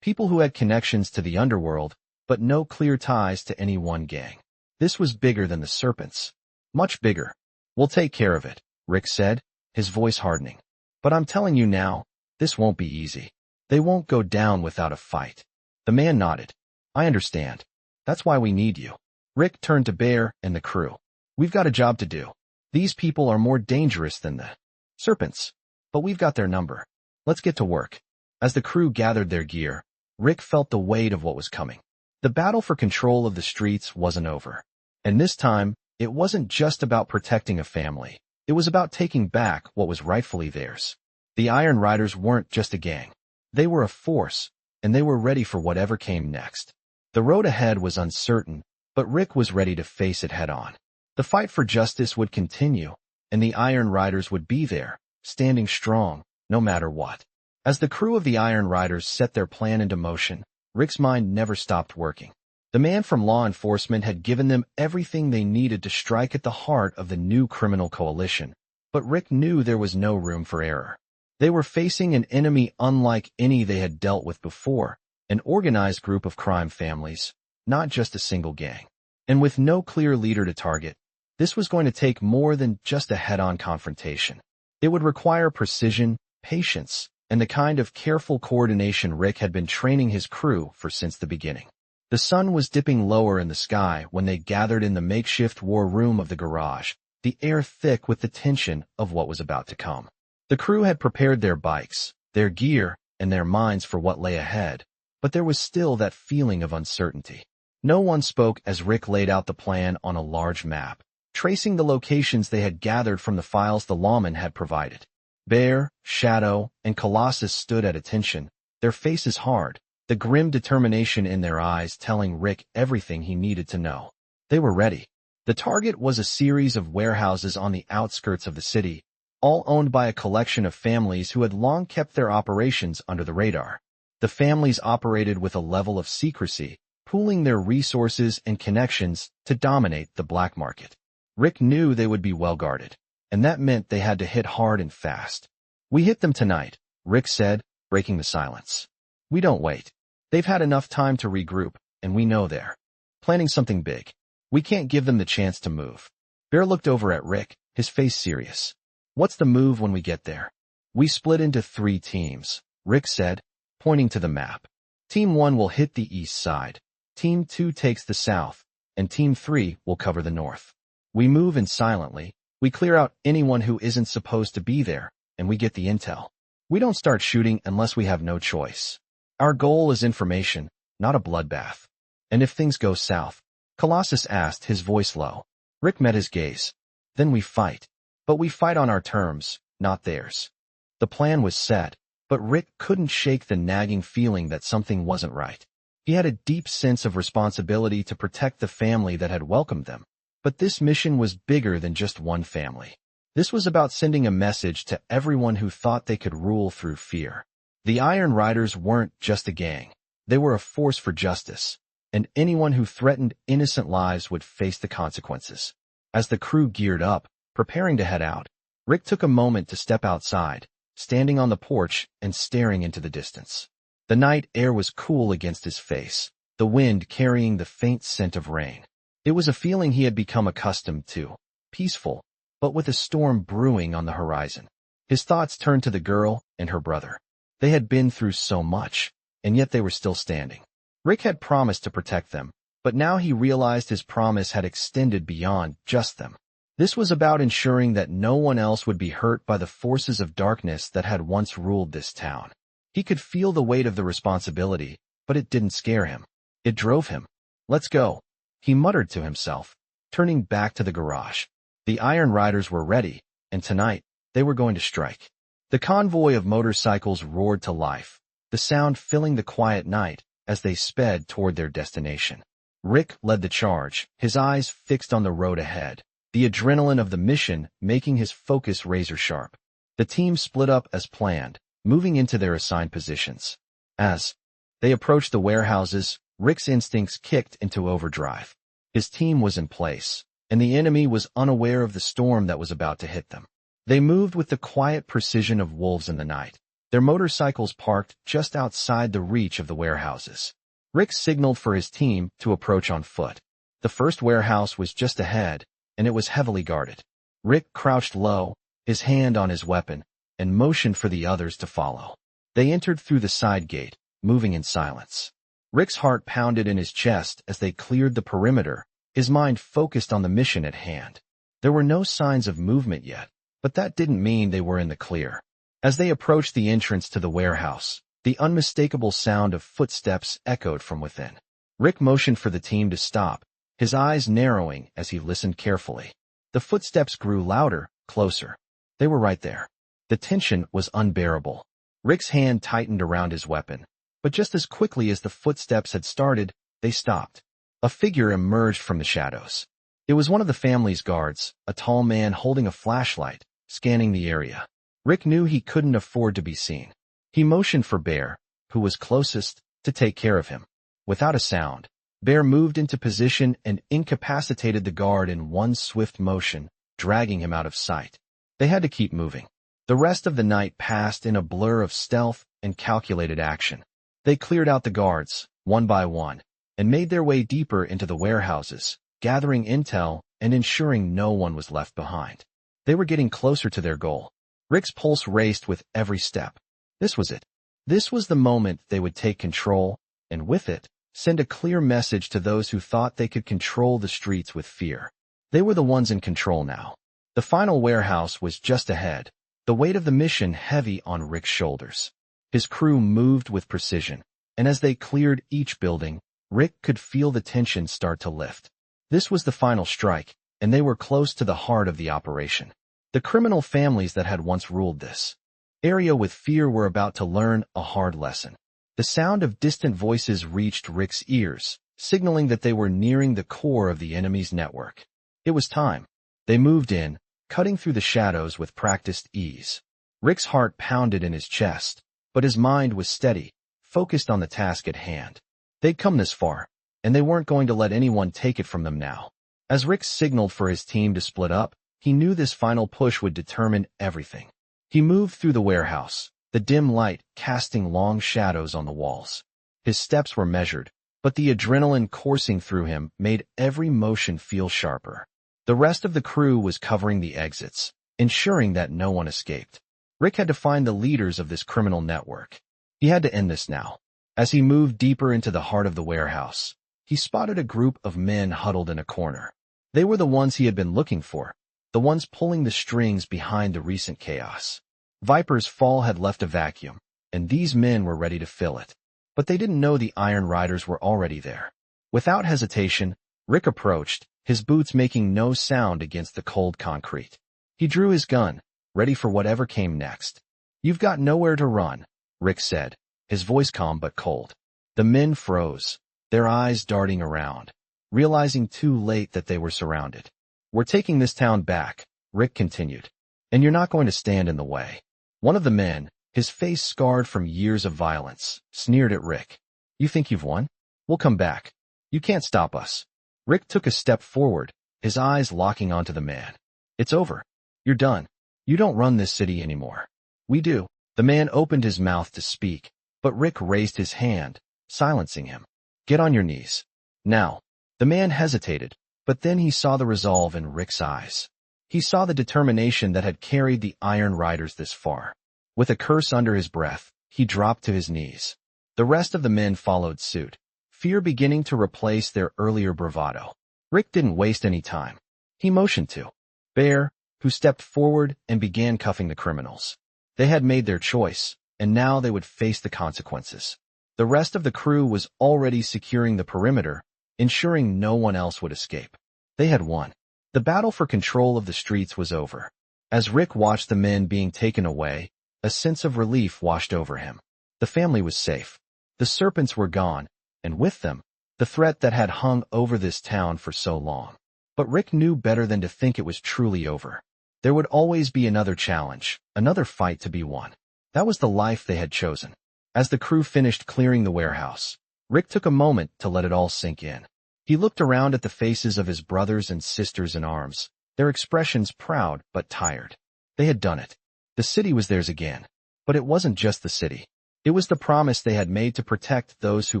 People who had connections to the underworld, but no clear ties to any one gang. This was bigger than the serpents. Much bigger. "We'll take care of it," Rick said, his voice hardening. "But I'm telling you now, this won't be easy. They won't go down without a fight." The man nodded. "I understand. That's why we need you." Rick turned to Bear and the crew. "We've got a job to do. These people are more dangerous than the serpents, but we've got their number. Let's get to work." As the crew gathered their gear, Rick felt the weight of what was coming. The battle for control of the streets wasn't over. And this time, it wasn't just about protecting a family. It was about taking back what was rightfully theirs. The Iron Riders weren't just a gang. They were a force, and they were ready for whatever came next. The road ahead was uncertain, but Rick was ready to face it head-on. The fight for justice would continue, and the Iron Riders would be there, standing strong, no matter what. As the crew of the Iron Riders set their plan into motion, Rick's mind never stopped working. The man from law enforcement had given them everything they needed to strike at the heart of the new criminal coalition, but Rick knew there was no room for error. They were facing an enemy unlike any they had dealt with before, an organized group of crime families, not just a single gang. And with no clear leader to target, this was going to take more than just a head-on confrontation. It would require precision, patience, and the kind of careful coordination Rick had been training his crew for since the beginning. The sun was dipping lower in the sky when they gathered in the makeshift war room of the garage, the air thick with the tension of what was about to come. The crew had prepared their bikes, their gear, and their minds for what lay ahead, but there was still that feeling of uncertainty. No one spoke as Rick laid out the plan on a large map, tracing the locations they had gathered from the files the lawman had provided. Bear, Shadow, and Colossus stood at attention, their faces hard, the grim determination in their eyes telling Rick everything he needed to know. They were ready. The target was a series of warehouses on the outskirts of the city, all owned by a collection of families who had long kept their operations under the radar. The families operated with a level of secrecy, pooling their resources and connections to dominate the black market. Rick knew they would be well guarded, and that meant they had to hit hard and fast. "We hit them tonight," Rick said, breaking the silence. "We don't wait. They've had enough time to regroup, and we know they're planning something big. We can't give them the chance to move." Bear looked over at Rick, his face serious. "What's the move when we get there?" "We split into 3 teams," Rick said, pointing to the map. "Team 1 will hit the east side. Team 2 takes the south, and Team 3 will cover the north. We move in silently. We clear out anyone who isn't supposed to be there, and we get the intel. We don't start shooting unless we have no choice. Our goal is information, not a bloodbath." "And if things go south?" Colossus asked, his voice low. Rick met his gaze. "Then we fight. But we fight on our terms, not theirs." The plan was set, But Rick couldn't shake the nagging feeling that something wasn't right. He had a deep sense of responsibility to protect the family that had welcomed them. But this mission was bigger than just one family. This was about sending a message to everyone who thought they could rule through fear. The Iron Riders weren't just a gang. They were a force for justice, and anyone who threatened innocent lives would face the consequences. As the crew geared up, preparing to head out, Rick took a moment to step outside, standing on the porch and staring into the distance. The night air was cool against his face, the wind carrying the faint scent of rain. It was a feeling he had become accustomed to, peaceful, but with a storm brewing on the horizon. His thoughts turned to the girl and her brother. They had been through so much, and yet they were still standing. Rick had promised to protect them, but now he realized his promise had extended beyond just them. This was about ensuring that no one else would be hurt by the forces of darkness that had once ruled this town. He could feel the weight of the responsibility, but it didn't scare him. It drove him. "Let's go," he muttered to himself, turning back to the garage. The Iron Riders were ready, and tonight, they were going to strike. The convoy of motorcycles roared to life, the sound filling the quiet night as they sped toward their destination. Rick led the charge, his eyes fixed on the road ahead, the adrenaline of the mission making his focus razor-sharp. The team split up as planned, moving into their assigned positions. As they approached the warehouses, Rick's instincts kicked into overdrive. His team was in place, and the enemy was unaware of the storm that was about to hit them. They moved with the quiet precision of wolves in the night, their motorcycles parked just outside the reach of the warehouses. Rick signaled for his team to approach on foot. The first warehouse was just ahead, and it was heavily guarded. Rick crouched low, his hand on his weapon, and motioned for the others to follow. They entered through the side gate, moving in silence. Rick's heart pounded in his chest as they cleared the perimeter, his mind focused on the mission at hand. There were no signs of movement yet, but that didn't mean they were in the clear. As they approached the entrance to the warehouse, the unmistakable sound of footsteps echoed from within. Rick motioned for the team to stop, his eyes narrowing as he listened carefully. The footsteps grew louder, closer. They were right there. The tension was unbearable. Rick's hand tightened around his weapon, but just as quickly as the footsteps had started, they stopped. A figure emerged from the shadows. It was one of the family's guards, a tall man holding a flashlight, scanning the area. Rick knew he couldn't afford to be seen. He motioned for Bear, who was closest, to take care of him. Without a sound, Bear moved into position and incapacitated the guard in one swift motion, dragging him out of sight. They had to keep moving. The rest of the night passed in a blur of stealth and calculated action. They cleared out the guards, one by one, and made their way deeper into the warehouses, gathering intel and ensuring no one was left behind. They were getting closer to their goal. Rick's pulse raced with every step. This was it. This was the moment they would take control, and with it, send a clear message to those who thought they could control the streets with fear. They were the ones in control now. The final warehouse was just ahead, the weight of the mission heavy on Rick's shoulders. His crew moved with precision, and as they cleared each building, Rick could feel the tension start to lift. This was the final strike, and they were close to the heart of the operation. The criminal families that had once ruled this area with fear were about to learn a hard lesson. The sound of distant voices reached Rick's ears, signaling that they were nearing the core of the enemy's network. It was time. They moved in, cutting through the shadows with practiced ease. Rick's heart pounded in his chest, but his mind was steady, focused on the task at hand. They'd come this far, and they weren't going to let anyone take it from them now. As Rick signaled for his team to split up, he knew this final push would determine everything. He moved through the warehouse, the dim light casting long shadows on the walls. His steps were measured, but the adrenaline coursing through him made every motion feel sharper. The rest of the crew was covering the exits, ensuring that no one escaped. Rick had to find the leaders of this criminal network. He had to end this now. As he moved deeper into the heart of the warehouse, he spotted a group of men huddled in a corner. They were the ones he had been looking for, the ones pulling the strings behind the recent chaos. Viper's fall had left a vacuum, and these men were ready to fill it. But they didn't know the Iron Riders were already there. Without hesitation, Rick approached, his boots making no sound against the cold concrete. He drew his gun, ready for whatever came next. "You've got nowhere to run," Rick said, his voice calm but cold. The men froze, their eyes darting around, realizing too late that they were surrounded. We're taking this town back, Rick continued, and you're not going to stand in the way. One of the men, his face scarred from years of violence, sneered at Rick. You think you've won? We'll come back. You can't stop us. Rick took a step forward, his eyes locking onto the man. It's over. You're done. You don't run this city anymore. We do. The man opened his mouth to speak, but Rick raised his hand, silencing him. Get on your knees. Now. The man hesitated, but then he saw the resolve in Rick's eyes. He saw the determination that had carried the Iron Riders this far. With a curse under his breath, he dropped to his knees. The rest of the men followed suit, fear beginning to replace their earlier bravado. Rick didn't waste any time. He motioned to Bear, who stepped forward and began cuffing the criminals. They had made their choice, and now they would face the consequences. The rest of the crew was already securing the perimeter, ensuring no one else would escape. They had won. The battle for control of the streets was over. As Rick watched the men being taken away, a sense of relief washed over him. The family was safe. The serpents were gone, and with them, the threat that had hung over this town for so long. But Rick knew better than to think it was truly over. There would always be another challenge, another fight to be won. That was the life they had chosen. As the crew finished clearing the warehouse, Rick took a moment to let it all sink in. He looked around at the faces of his brothers and sisters in arms, their expressions proud but tired. They had done it. The city was theirs again. But it wasn't just the city. It was the promise they had made to protect those who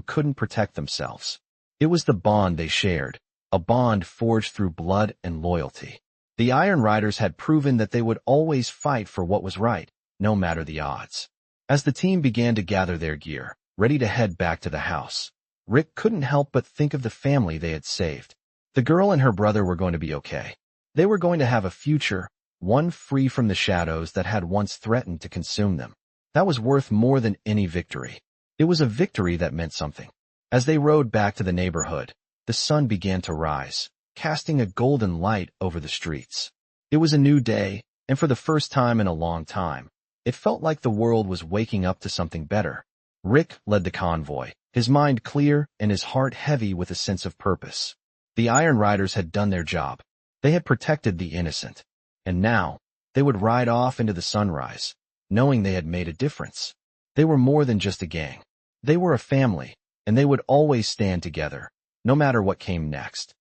couldn't protect themselves. It was the bond they shared, a bond forged through blood and loyalty. The Iron Riders had proven that they would always fight for what was right, no matter the odds. As the team began to gather their gear, ready to head back to the house, Rick couldn't help but think of the family they had saved. The girl and her brother were going to be okay. They were going to have a future, one free from the shadows that had once threatened to consume them. That was worth more than any victory. It was a victory that meant something. As they rode back to the neighborhood, the sun began to rise, casting a golden light over the streets. It was a new day, and for the first time in a long time, it felt like the world was waking up to something better. Rick led the convoy, his mind clear and his heart heavy with a sense of purpose. The Iron Riders had done their job. They had protected the innocent. And now, they would ride off into the sunrise, knowing they had made a difference. They were more than just a gang. They were a family, and they would always stand together, no matter what came next.